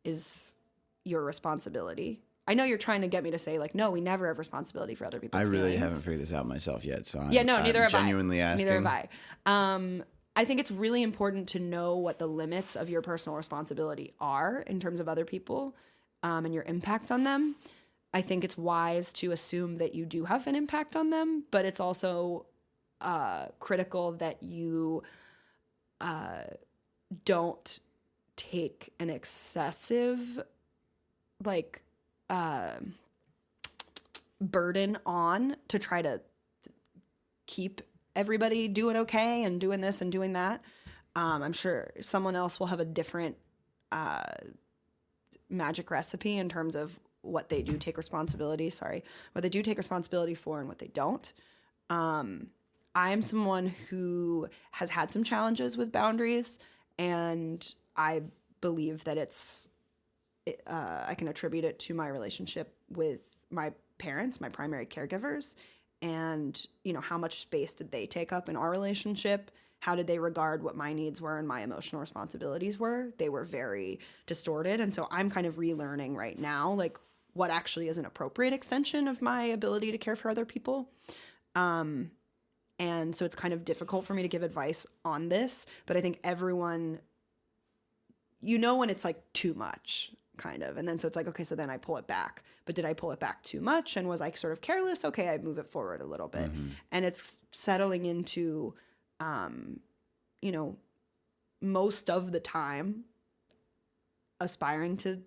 C: is your responsibility. I know you're trying to get me to say, like, no, we never have responsibility for other people's feelings.
B: I really haven't figured this out myself yet, so
C: neither have
B: genuinely asking.
C: Neither have I. I think it's really important to know what the limits of your personal responsibility are in terms of other people and your impact on them. I think it's wise to assume that you do have an impact on them, but it's also critical that you don't take an excessive, like, burden on to try to keep everybody doing okay and doing this and doing that. I'm sure someone else will have a different magic recipe in terms of what they do take responsibility for and what they don't. I'm someone who has had some challenges with boundaries, and I believe that I can attribute it to my relationship with my parents, my primary caregivers, and, how much space did they take up in our relationship? How did they regard what my needs were and my emotional responsibilities were? They were very distorted. And so I'm kind of relearning right now, like, what actually is an appropriate extension of my ability to care for other people. And so it's kind of difficult for me to give advice on this, but I think everyone, when it's like too much, kind of. And then so it's like, okay, so then I pull it back. But did I pull it back too much? And was I sort of careless? Okay, I move it forward a little bit. Mm-hmm. And it's settling into, most of the time aspiring to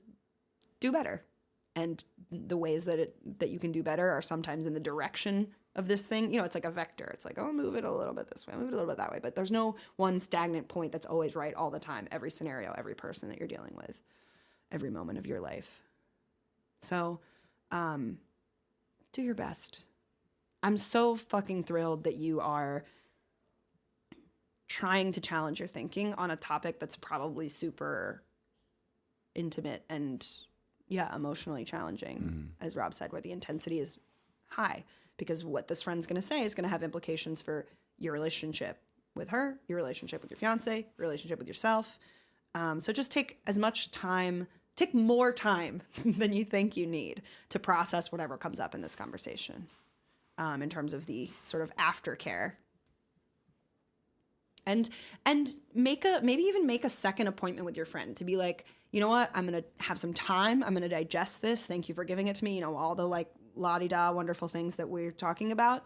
C: do better. And the ways that you can do better are sometimes in the direction of this thing. It's like a vector. It's like, oh, move it a little bit this way, move it a little bit that way. But there's no one stagnant point that's always right all the time, every scenario, every person that you're dealing with, every moment of your life. So do your best. I'm so fucking thrilled that you are trying to challenge your thinking on a topic that's probably super intimate and, emotionally challenging, as Rob said, where the intensity is high. Because what this friend's going to say is going to have implications for your relationship with her, your relationship with your fiance, your relationship with yourself. So just take more time than you think you need to process whatever comes up in this conversation in terms of the sort of aftercare. And maybe even make a second appointment with your friend to be like, you know what, I'm going to have some time. I'm going to digest this. Thank you for giving it to me. All the like la-di-da wonderful things that we're talking about.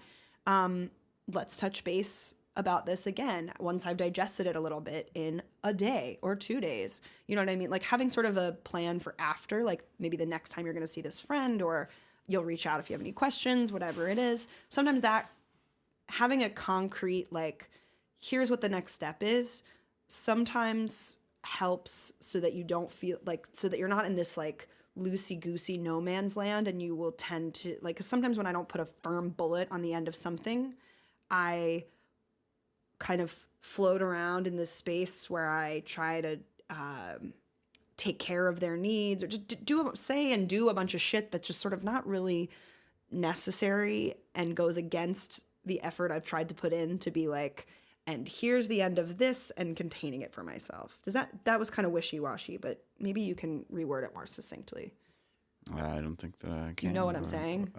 C: Let's touch base about this again once I've digested it a little bit in a day or 2 days. You know what I mean? Like having sort of a plan for after, like maybe the next time you're going to see this friend, or you'll reach out if you have any questions, whatever it is. Sometimes that having a concrete, like, here's what the next step is, sometimes helps so that you don't feel like, so that you're not in this like loosey-goosey no man's land, and you will tend to, like, 'cause sometimes when I don't put a firm bullet on the end of something, I kind of float around in this space where I try to take care of their needs, or just say and do a bunch of shit that's just sort of not really necessary and goes against the effort I've tried to put in to be like, and here's the end of this, and containing it for myself. That was kind of wishy-washy, but maybe you can reword it more succinctly.
B: I don't think that I can.
C: Do you know what I'm saying?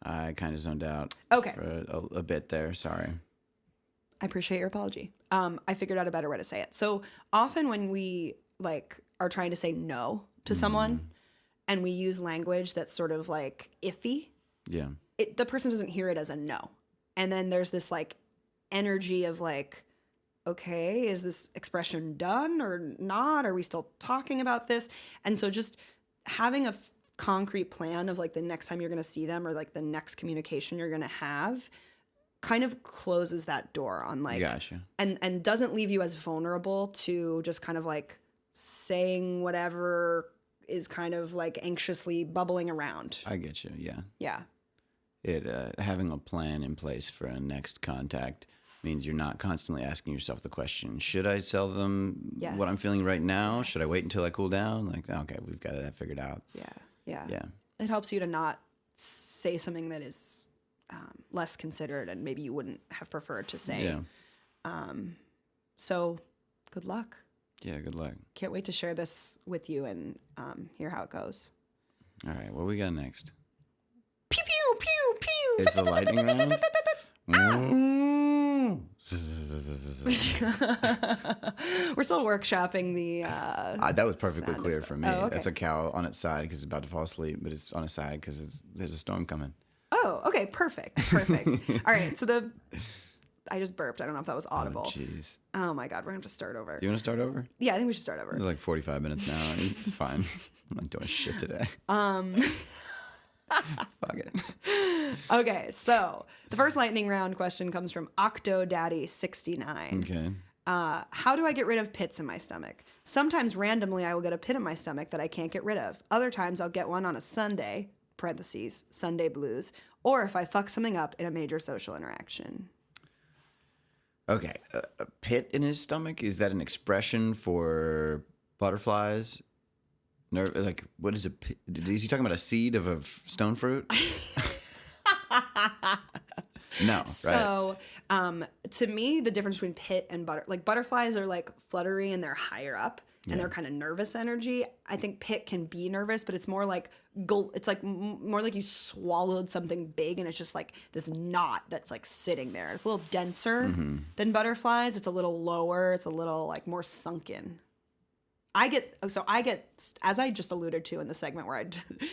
B: I kind of zoned out.
C: Okay.
B: For a bit there. Sorry.
C: I appreciate your apology. I figured out a better way to say it. So often when we like are trying to say no to someone, and we use language that's sort of like iffy,
B: Yeah.
C: the person doesn't hear it as a no. And then there's this like energy of like, okay, is this expression done or not? Are we still talking about this? And so just having a concrete plan of like the next time you're going to see them, or like the next communication you're going to have, kind of closes that door on like,
B: Gotcha.
C: and doesn't leave you as vulnerable to just kind of like saying whatever is kind of like anxiously bubbling around.
B: I get you. Yeah.
C: Yeah.
B: Having a plan in place for a next contact means you're not constantly asking yourself the question, should I tell them what I'm feeling right now? Should I wait until I cool down? Like, okay, we've got that figured out.
C: Yeah.
B: Yeah.
C: It helps you to not say something that is less considered and maybe you wouldn't have preferred to say.
B: Yeah.
C: So good luck.
B: Yeah, good luck.
C: Can't wait to share this with you and hear how it goes.
B: All right, what we got next?
C: Pew, pew, pew, pew.
B: Is the lightning round?
C: We're still workshopping the...
B: That was perfectly
C: sound
B: clear
C: effect.
B: for me.
C: Oh, okay.
B: That's a cow on its side because it's about to fall asleep, but it's on its side because there's a storm coming.
C: Oh, okay, perfect. All right, so I just burped. I don't know if that was audible.
B: Oh, jeez.
C: Oh my God, we're going to have to start over.
B: Do you want to start over?
C: Yeah, I think we should start over.
B: It's like 45 minutes now. It's fine. I'm not doing shit today. Fuck it.
C: Okay, so the first lightning round question comes from OctoDaddy69.
B: Okay.
C: How do I get rid of pits in my stomach? Sometimes randomly I will get a pit in my stomach that I can't get rid of. Other times I'll get one on a Sunday, parentheses, Sunday blues, or if I fuck something up in a major social interaction.
B: Okay. A pit in his stomach, is that an expression for butterflies? Like, what is a pit? Is he talking about a seed of a stone fruit? No, right?
C: So, to me, the difference between pit and butterflies are like fluttery and they're higher up and they're kind of nervous energy. I think pit can be nervous, but it's more like it's like more like you swallowed something big and it's just like this knot that's like sitting there. It's a little denser than butterflies. It's a little lower. It's a little like more sunken. I get, as I just alluded to in the segment where I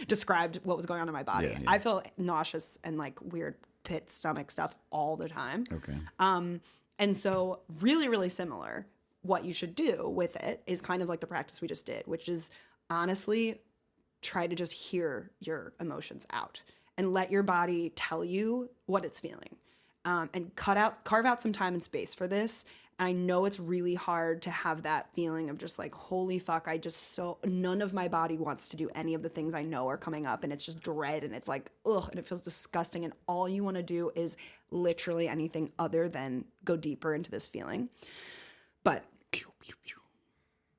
C: described what was going on in my body,
B: Yeah.
C: I feel nauseous and like weird pit stomach stuff all the time.
B: Okay.
C: And so really, really similar. What you should do with it is kind of like the practice we just did, which is honestly try to just hear your emotions out and let your body tell you what it's feeling. And carve out some time and space for this. And I know it's really hard to have that feeling of just like, holy fuck, none of my body wants to do any of the things I know are coming up. And it's just dread and it's like, ugh, and it feels disgusting. And all you want to do is literally anything other than go deeper into this feeling. But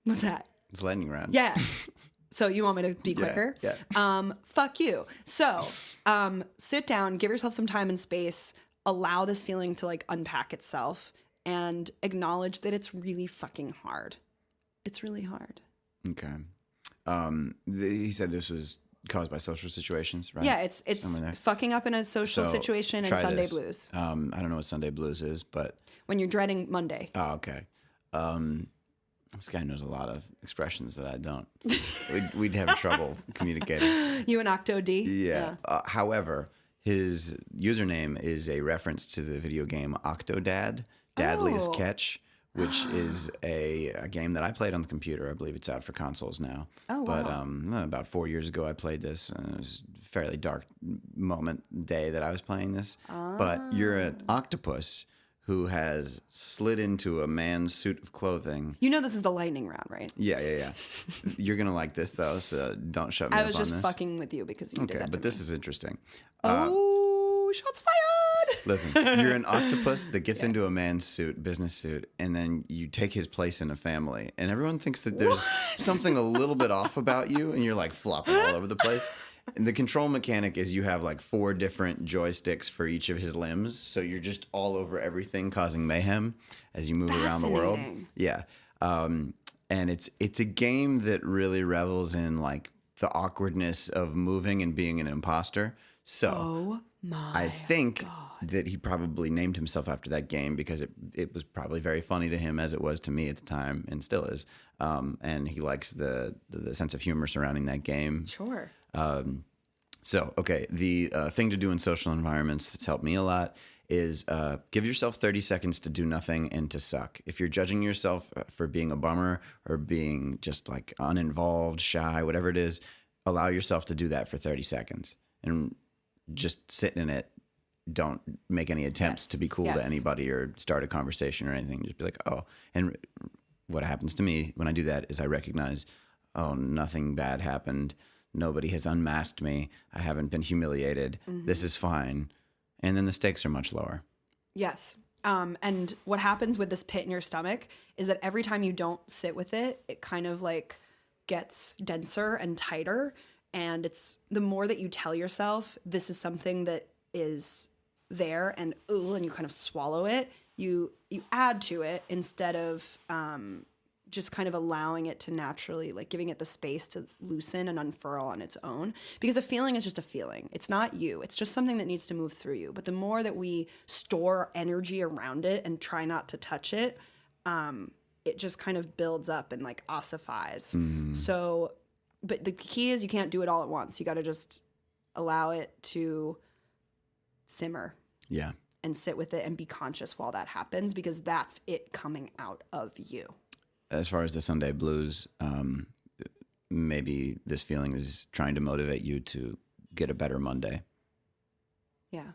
C: what's that?
B: It's lightning round.
C: Yeah. So you want me to be quicker?
B: Yeah.
C: Fuck you. So sit down, give yourself some time and space, allow this feeling to like unpack itself. And acknowledge that it's really fucking hard. It's really hard.
B: Okay. He said this was caused by social situations, right?
C: Yeah, it's fucking up in a social situation and Sunday
B: this.
C: blues.
B: I don't know what Sunday blues is, but...
C: When you're dreading Monday.
B: Oh, okay. This guy knows a lot of expressions that I don't. We'd have trouble communicating.
C: You and Octo D?
B: Yeah. However, his username is a reference to the video game Octodad. Deadliest Catch, which is a game that I played on the computer. I believe it's out for consoles now.
C: Oh, wow.
B: But about 4 years ago, I played this. And it was a fairly dark day that I was playing this. But you're an octopus who has slid into a man's suit of clothing.
C: You know this is the lightning round, right?
B: Yeah. You're going to like this, though, so don't shut me up on this.
C: I was just fucking with you because you did that to
B: but this is interesting.
C: Oh, shots fired!
B: Listen, you're an octopus that gets into a man's suit, business suit, and then you take his place in a family. And everyone thinks that there's something a little bit off about you, and you're like flopping all over the place. And the control mechanic is you have like 4 different joysticks for each of his limbs. So you're just all over everything, causing mayhem as you move around the world. Yeah. And it's a game that really revels in like the awkwardness of moving and being an imposter. So I think that he probably named himself after that game because it was probably very funny to him as it was to me at the time and still is. And he likes the sense of humor surrounding that game.
C: Sure.
B: The thing to do in social environments that's helped me a lot is give yourself 30 seconds to do nothing and to suck. If you're judging yourself for being a bummer or being just like uninvolved, shy, whatever it is, allow yourself to do that for 30 seconds and just sit in it. Don't make any attempts to be cool to anybody or start a conversation or anything. Just be like, oh. And what happens to me when I do that is I recognize, oh, nothing bad happened. Nobody has unmasked me. I haven't been humiliated. Mm-hmm. This is fine. And then the stakes are much lower. Yes.
C: And what happens with this pit in your stomach is that every time you don't sit with it, it kind of like gets denser and tighter. And it's the more that you tell yourself this is something that is there and you kind of swallow it, you add to it instead of just kind of allowing it to naturally, like giving it the space to loosen and unfurl on its own. Because a feeling is just a feeling. It's not you. It's just something that needs to move through you. But the more that we store energy around it and try not to touch it, it just kind of builds up and like ossifies. So, but the key is you can't do it all at once. You got to just allow it to simmer.
B: Yeah.
C: And sit with it and be conscious while that happens because that's it coming out of you.
B: As far as the Sunday blues, maybe this feeling is trying to motivate you to get a better Monday.
C: Yeah.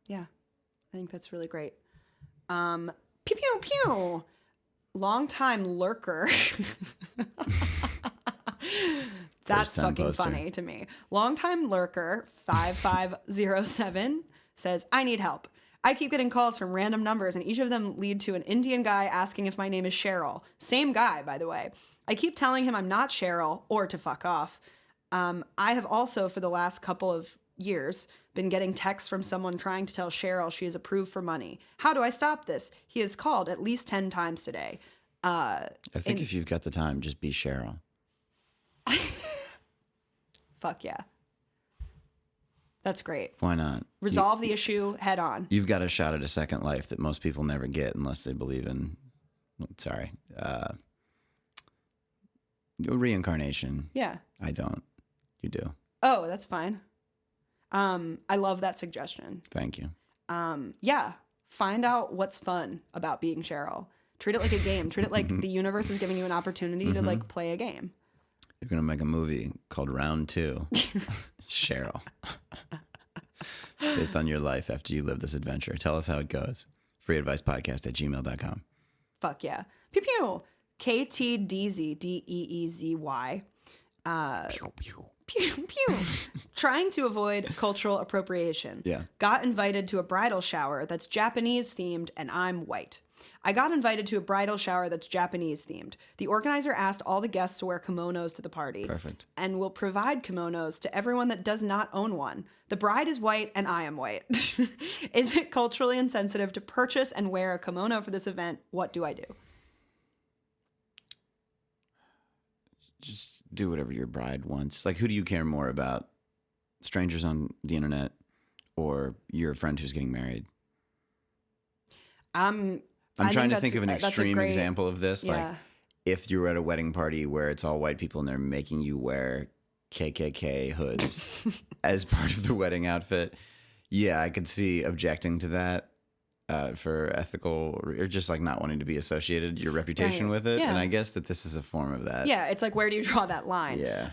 C: I think that's really great. Pew, pew, pew. Long-time lurker. That's fucking poster. Funny to me. Long-time lurker, 5507, says, I need help. I keep getting calls from random numbers, and each of them lead to an Indian guy asking if my name is Cheryl. Same guy, by the way. I keep telling him I'm not Cheryl, or to fuck off. I have also, for the last couple of years, been getting texts from someone trying to tell Cheryl she is approved for money. How do I stop this? He has called at least 10 times today.
B: I think if you've got the time, just be Cheryl.
C: Fuck yeah. That's great.
B: Why not?
C: Resolve the issue head on.
B: You've got a shot at a second life that most people never get unless they believe in, reincarnation.
C: Yeah.
B: I don't. You do.
C: Oh, that's fine. I love that suggestion.
B: Thank you.
C: Yeah. Find out what's fun about being Cheryl. Treat it like a game. Treat it like the universe is giving you an opportunity to like play a game.
B: You're going to make a movie called Round 2. Cheryl. Based on your life after you live this adventure. Tell us how it goes. freeadvicepodcast@gmail.com.
C: Fuck yeah. Pew pew. KTDZ, DEEZY.
B: Pew, pew.
C: Pew pew. Trying to avoid cultural appropriation.
B: Yeah.
C: Got invited to a bridal shower that's Japanese themed and I'm white. I got invited to a bridal shower that's Japanese themed. The organizer asked all the guests to wear kimonos to the party.
B: Perfect.
C: And will provide kimonos to everyone that does not own one. The bride is white and I am white. Is it culturally insensitive to purchase and wear a kimono for this event? What do I do?
B: Just do whatever your bride wants. Like, who do you care more about? Strangers on the internet or your friend who's getting married? I'm trying to think of an extreme example of this. Yeah. Like, if you're at a wedding party where it's all white people and they're making you wear KKK hoods as part of the wedding outfit, yeah, I could see objecting to that for ethical or just like not wanting to be associated your reputation with it. Yeah. And I guess that this is a form of that.
C: Yeah, it's like, where do you draw that line?
B: Yeah.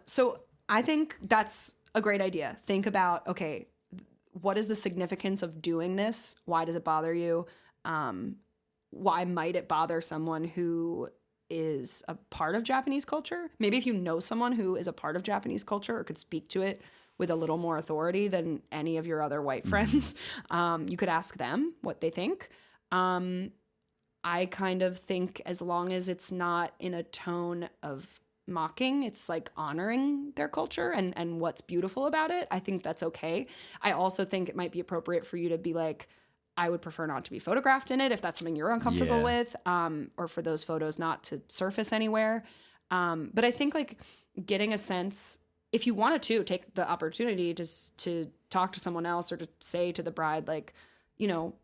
C: So I think that's a great idea. Think about, okay, what is the significance of doing this? Why does it bother you? Why might it bother someone who is a part of Japanese culture? Maybe if you know someone who is a part of Japanese culture or could speak to it with a little more authority than any of your other white friends, you could ask them what they think. I kind of think as long as it's not in a tone of mocking, it's like honoring their culture and what's beautiful about it, I think that's okay. I also think it might be appropriate for you to be like, I would prefer not to be photographed in it if that's something you're uncomfortable with, or for those photos not to surface anywhere. But I think like getting a sense, if you wanted to take the opportunity to talk to someone else or to say to the bride, like, you know,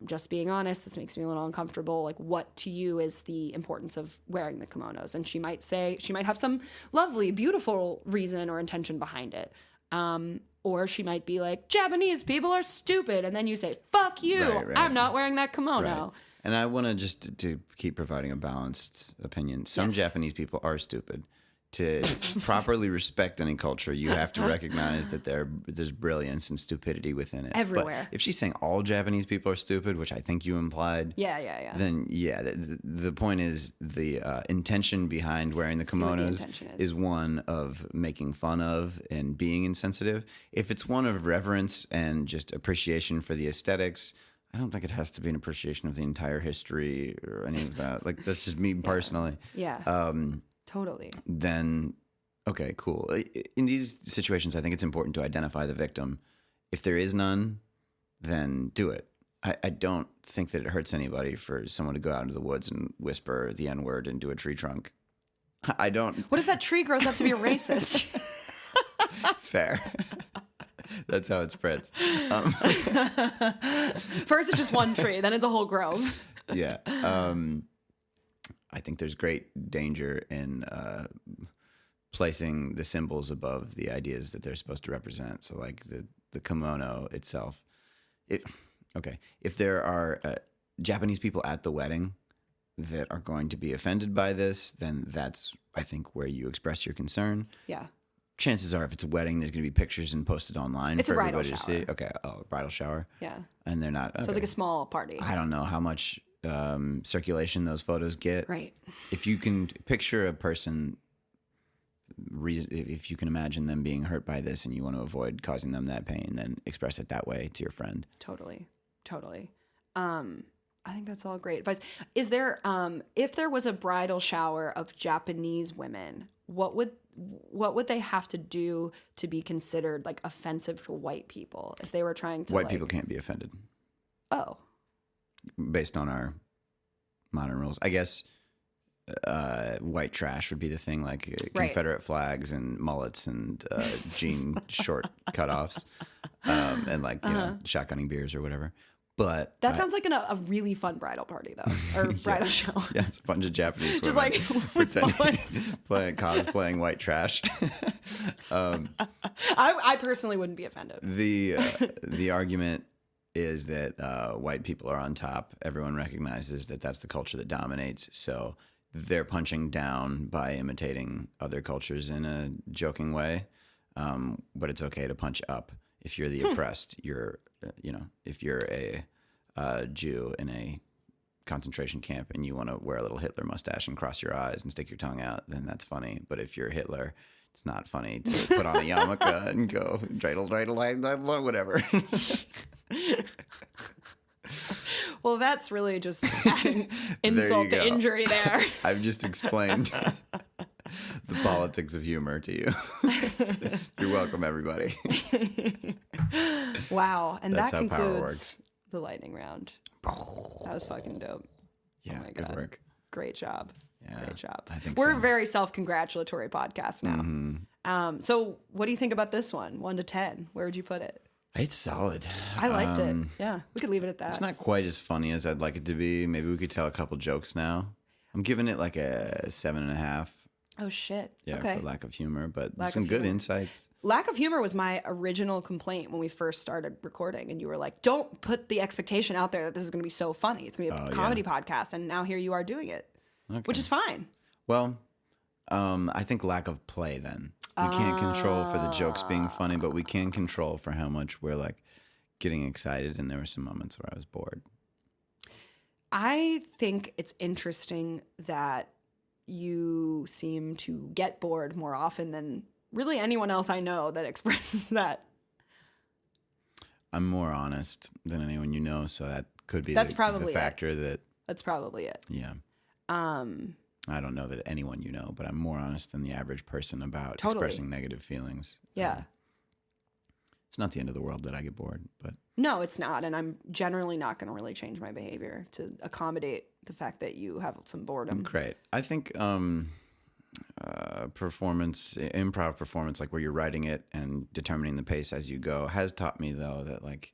C: just being honest, this makes me a little uncomfortable. Like, what to you is the importance of wearing the kimonos? And she might have some lovely, beautiful reason or intention behind it. Or she might be like, Japanese people are stupid. And then you say, fuck you. Right. I'm not wearing that kimono.
B: Right. And I want to just to keep providing a balanced opinion. Some Japanese people are stupid. To properly respect any culture, you have to recognize that there's brilliance and stupidity within it.
C: Everywhere.
B: But if she's saying all Japanese people are stupid, which I think you implied, then the point is the intention behind wearing the kimonos is one of making fun of and being insensitive. If it's one of reverence and just appreciation for the aesthetics, I don't think it has to be an appreciation of the entire history or any of that. Like, that's just me personally.
C: Yeah. Totally.
B: Then, okay, cool. In these situations, I think it's important to identify the victim. If there is none, then do it. I don't think that it hurts anybody for someone to go out into the woods and whisper the N-word into a tree trunk. I don't.
C: What if that tree grows up to be a racist?
B: Fair. That's how it spreads.
C: First, it's just one tree. Then it's a whole grove.
B: Yeah. I think there's great danger in placing the symbols above the ideas that they're supposed to represent. So, like the kimono itself. If there are Japanese people at the wedding that are going to be offended by this, then that's, I think, where you express your concern.
C: Yeah.
B: Chances are, if it's a wedding, there's going to be pictures and posted online for everybody to see. Okay. Oh, bridal shower.
C: Yeah.
B: And they're not. Okay.
C: So it's like a small party.
B: I don't know how much circulation those photos get.
C: Right.
B: If you can picture a person, if you can imagine them being hurt by this and you want to avoid causing them that pain, then express it that way to your friend.
C: Totally. I think that's all great advice. Is there, if there was a bridal shower of Japanese women, what would they have to do to be considered like offensive to white people if they were trying to?
B: White people can't be offended.
C: Oh. Based
B: on our modern rules, I guess. White trash would be the thing, like Confederate flags and mullets and jean short cutoffs, and like you know, shotgunning beers or whatever. But
C: that sounds like a really fun bridal party, though, or bridal shower.
B: Yeah, it's a bunch of Japanese
C: just
B: women
C: like with
B: cosplaying white trash.
C: I personally wouldn't be offended.
B: The argument is that white people are on top. Everyone recognizes that that's the culture that dominates. So they're punching down by imitating other cultures in a joking way. But it's okay to punch up if you're the oppressed. You're, if you're a Jew in a concentration camp and you want to wear a little Hitler mustache and cross your eyes and stick your tongue out, then that's funny. But if you're Hitler, it's not funny to put on a yarmulke and go dreidel, whatever.
C: Well, that's really just adding insult to injury there.
B: I've just explained the politics of humor to you. You're welcome, everybody.
C: Wow. And
B: that's
C: that
B: how power
C: concludes
B: works.
C: The lightning round. That was fucking dope.
B: Yeah,
C: oh my
B: good
C: God.
B: work.
C: Great job.
B: Yeah,
C: great job.
B: I think
C: We're
B: so.
C: a very self-congratulatory podcast now.
B: Mm-hmm.
C: So what do you think about this one? 1 to 10. Where would you put it?
B: It's solid.
C: I liked it. Yeah, we could leave it at that.
B: It's not quite as funny as I'd like it to be. Maybe we could tell a couple jokes now. I'm giving it like a 7.5.
C: Oh, shit.
B: Yeah,
C: okay.
B: for lack of humor, but
C: Lack
B: some
C: of
B: good
C: humor.
B: insights.
C: Lack of humor was my original complaint when we first started recording, and you were like, don't put the expectation out there that this is going to be so funny. It's going to be a comedy podcast, and now here you are doing it, which is fine.
B: Well, I think lack of play then. We can't control for the jokes being funny, but we can control for how much we're like getting excited, and there were some moments where I was bored.
C: I think it's interesting that you seem to get bored more often than really anyone else I know that expresses that.
B: I'm more honest than anyone you know, so that could be
C: That's
B: the
C: probably
B: factor that,
C: That's probably it.
B: yeah. I don't know that anyone you know, but I'm more honest than the average person about
C: Totally.
B: expressing negative feelings.
C: Yeah.
B: It's not the end of the world that I get bored, but
C: No, it's not. And I'm generally not going to really change my behavior to accommodate the fact that you have some boredom.
B: great. I think improv performance, like where you're writing it and determining the pace as you go, has taught me though that like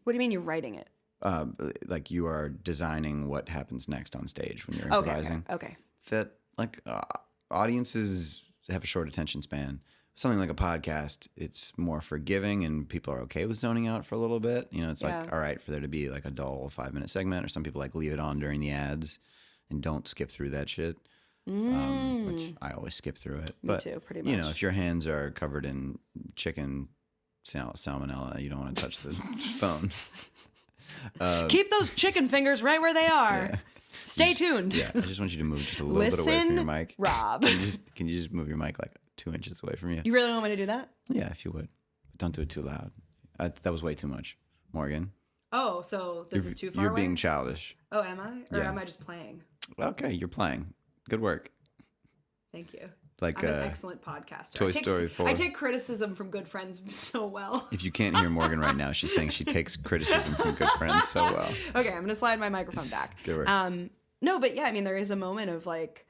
C: What do you mean you're writing it?
B: like you are designing what happens next on stage when you're
C: Okay.
B: improvising.
C: Okay.
B: That like audiences have a short attention span. Something like a podcast, it's more forgiving and people are okay with zoning out for a little bit. You know, it's
C: Yeah.
B: like, all right, for there to be like a dull 5-minute segment, or some people like leave it on during the ads and don't skip through that shit. Which I always skip through it.
C: Me
B: But,
C: too, pretty
B: you know,
C: much.
B: if your hands are covered in chicken salmonella, you don't want to touch the phone.
C: Keep those chicken fingers right where they are.
B: Yeah.
C: Stay tuned.
B: Yeah, I just want you to move just a little bit away from your mic.
C: Rob.
B: Can you just move your mic like 2 inches away from you?
C: You really want me to do that?
B: Yeah, if you would. But don't do it too loud. That was way too much. Morgan.
C: Oh, so this is too far
B: You're
C: away?
B: being childish.
C: Oh, am I? Or
B: Yeah.
C: am I just playing?
B: Okay, you're playing. Good work.
C: Thank you.
B: Like
C: I'm an excellent podcaster.
B: Toy
C: I take,
B: Story 4.
C: I take criticism from good friends so well.
B: If you can't hear Morgan right now, she's saying she takes criticism from good friends so well.
C: Okay, I'm going to slide my microphone back.
B: Good work.
C: No, but yeah, I mean, there is a moment of like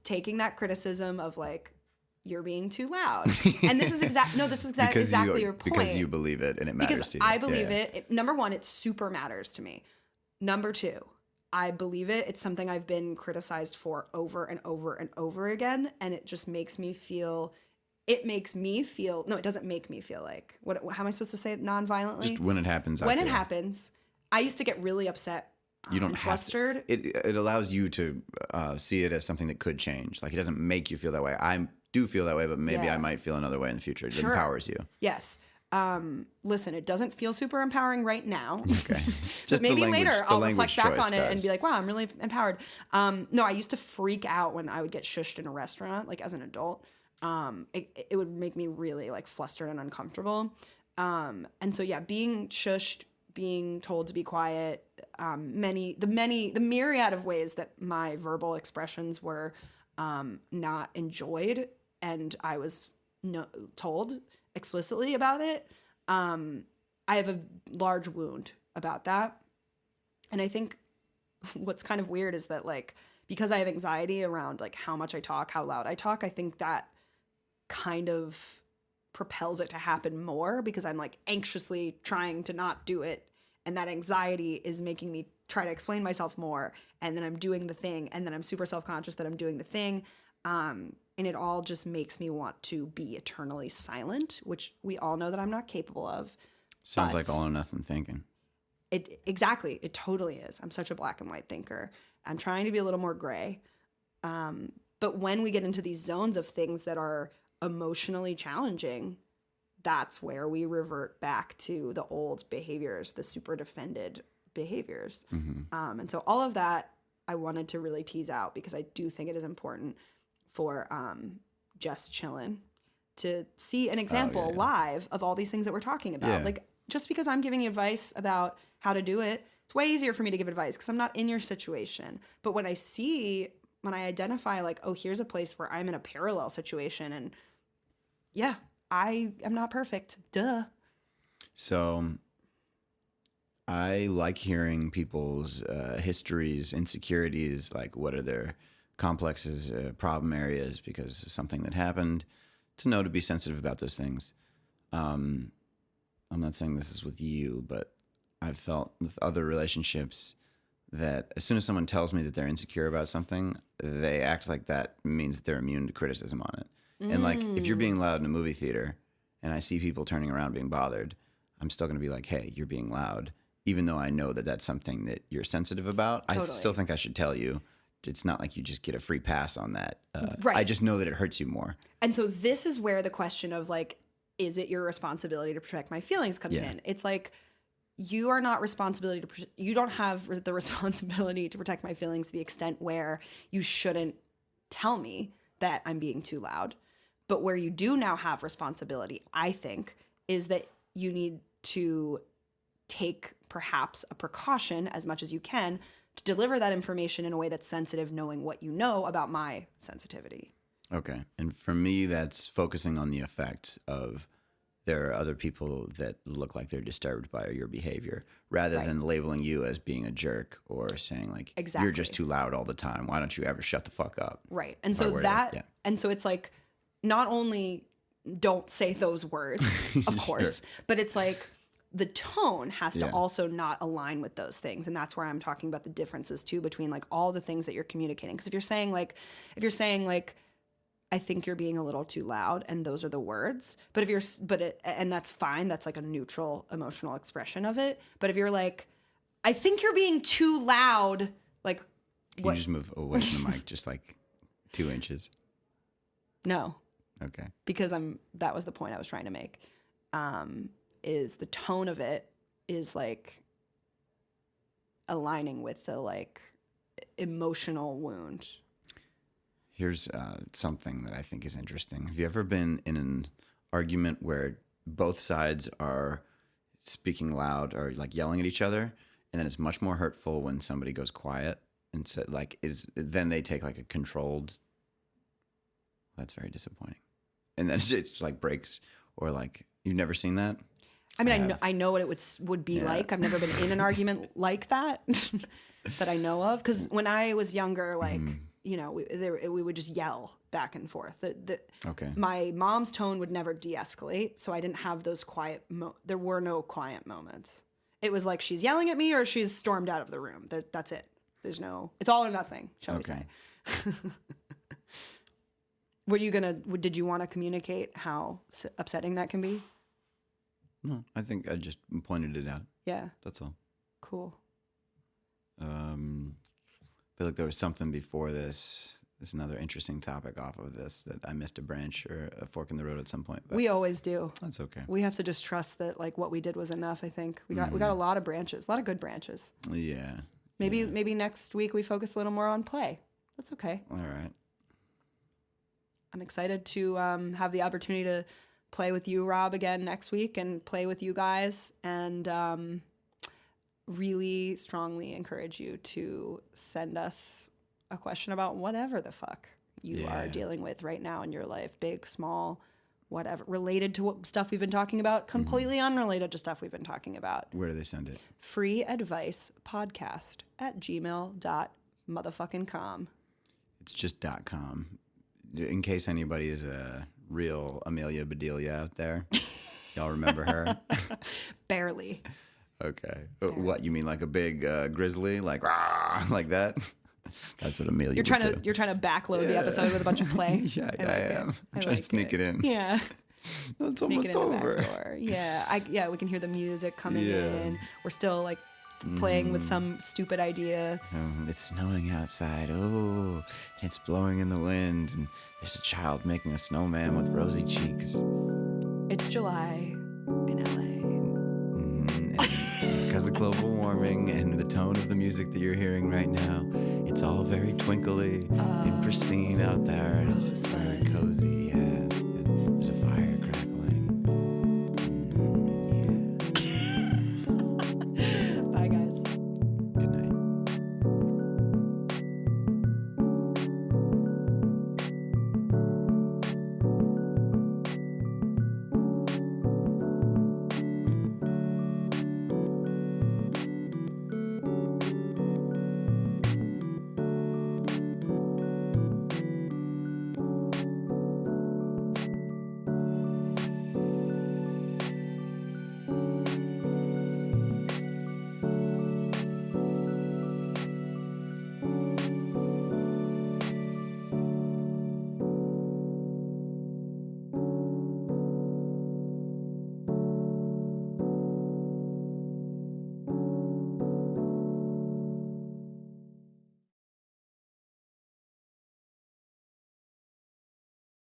C: taking that criticism of like, you're being too loud. And this is exactly your point.
B: Because you believe it and it matters
C: Because
B: to you.
C: I believe
B: Yeah.
C: it. Number one, it super matters to me. Number two, I believe it. It's something I've been criticized for over and over and over again. And it just makes me feel, no, it doesn't make me feel like, how am I supposed to say it non-violently?
B: Just when it happens.
C: When it happens, I used to get really upset
B: You don't
C: and
B: have
C: flustered.
B: to. It allows you to see it as something that could change. Like it doesn't make you feel that way. I do feel that way, but maybe
C: Yeah.
B: I might feel another way in the future. It
C: Sure.
B: empowers you.
C: Yes. Listen, it doesn't feel super empowering right now.
B: Okay.
C: But
B: Just the
C: maybe
B: language-
C: later
B: the
C: I'll
B: language
C: reflect back
B: choice
C: on it and
B: does.
C: be like, wow, I'm really empowered. No, I used to freak out when I would get shushed in a restaurant, like as an adult. It would make me really like flustered and uncomfortable. And so yeah, being shushed, being told to be quiet, the myriad of ways that my verbal expressions were not enjoyed, and I was told explicitly about it. I have a large wound about that. And I think what's kind of weird is that like, because I have anxiety around like how much I talk, how loud I talk, I think that kind of propels it to happen more because I'm like anxiously trying to not do it. And that anxiety is making me try to explain myself more. And then I'm doing the thing. And then I'm super self-conscious that I'm doing the thing. And it all just makes me want to be eternally silent, which we all know that I'm not capable of.
B: Sounds
C: But
B: like all or nothing thinking.
C: Exactly. It totally is. I'm such a black and white thinker. I'm trying to be a little more gray. But when we get into these zones of things that are emotionally challenging, that's where we revert back to the old behaviors, the super defended behaviors.
B: Mm-hmm.
C: And so all of that I wanted to really tease out because I do think it is important for Jesschillin to see an example
B: yeah.
C: live of all these things that we're talking about.
B: Yeah.
C: Like, just because I'm giving you advice about how to do it, it's way easier for me to give advice because I'm not in your situation. But when I identify like, oh, here's a place where I'm in a parallel situation and yeah, I am not perfect. Duh.
B: So I like hearing people's histories, insecurities, like what are their complexes, problem areas because of something that happened, to know to be sensitive about those things. I'm not saying this is with you, but I've felt with other relationships that as soon as someone tells me that they're insecure about something, they act like that means that they're immune to criticism on it. And like, if you're being loud in a movie theater and I see people turning around being bothered, I'm still going to be like, hey, you're being loud. Even though I know that that's something that you're sensitive about,
C: Totally.
B: I still think I should tell you. It's not like you just get a free pass on that.
C: Right.
B: I just know that it hurts you more.
C: And so this is where the question of like, is it your responsibility to protect my feelings comes
B: Yeah.
C: in? It's like, you are not you don't have the responsibility to protect my feelings to the extent where you shouldn't tell me that I'm being too loud. But where you do now have responsibility, I think, is that you need to take perhaps a precaution as much as you can to deliver that information in a way that's sensitive, knowing what you know about my sensitivity.
B: Okay. And for me, that's focusing on the effect of there are other people that look like they're disturbed by your behavior rather than labeling you as being a jerk or saying like,
C: Exactly.
B: you're just too loud all the time. Why don't you ever shut the fuck up?
C: Right. And so and so it's like, not only don't say those words, of course, but it's like the tone has to also not align with those things. And that's where I'm talking about the differences too, between like all the things that you're communicating. Because if you're saying like, I think you're being a little too loud, and those are the words. But and that's fine. That's like a neutral emotional expression of it. But if you're like, I think you're being too loud, like,
B: Can you just move away from the mic just like 2 inches?
C: No.
B: Okay.
C: Because that was the point I was trying to make. Is the tone of it is like aligning with the like emotional wound.
B: Here's something that I think is interesting. Have you ever been in an argument where both sides are speaking loud or like yelling at each other, and then it's much more hurtful when somebody goes quiet and so, like then they take like a controlled. That's very disappointing. And then it's like breaks, or like you've never seen that.
C: I mean, I know what it would be like. I've never been in an argument like that that I know of. Because when I was younger, like you know, we would just yell back and forth. My mom's tone would never de-escalate, so I didn't have those quiet. There were no quiet moments. It was like she's yelling at me or she's stormed out of the room. That's it. There's no. It's all or nothing, shall we say? Did you want to communicate how upsetting that can be?
B: No, I think I just pointed it out. Yeah. That's all.
C: Cool.
B: I feel like there was something before this. There's another interesting topic off of this that I missed a branch or a fork in the road at some point. But
C: we always do.
B: That's okay.
C: We have to just trust that like what we did was enough. I think we got a lot of branches, a lot of good branches.
B: Yeah.
C: Maybe next week we focus a little more on play. That's okay.
B: All right.
C: I'm excited to have the opportunity to play with you, Rob, again next week and play with you guys, and really strongly encourage you to send us a question about whatever the fuck you are dealing with right now in your life, big, small, whatever, related to what stuff we've been talking about, completely unrelated to stuff we've been talking about.
B: Where do they send it?
C: freeadvicepodcast@gmail.com.
B: It's just .com. In case anybody is a real Amelia Bedelia out there. Y'all remember her?
C: Barely.
B: Okay. What, you mean like a big grizzly? Like, rah, like that? That's what Amelia
C: You're trying to backload the episode with a bunch of play?
B: Yeah, I am. I'm trying to sneak it in.
C: Yeah.
B: It's almost over.
C: Yeah, we can hear the music coming in. We're still like playing with some stupid idea.
B: It's snowing outside. Oh, it's blowing in the wind. And there's a child making a snowman with rosy cheeks.
C: It's July in LA.
B: And because of global warming and the tone of the music that you're hearing right now, it's all very twinkly and pristine out there. And it's just very cozy. Yeah.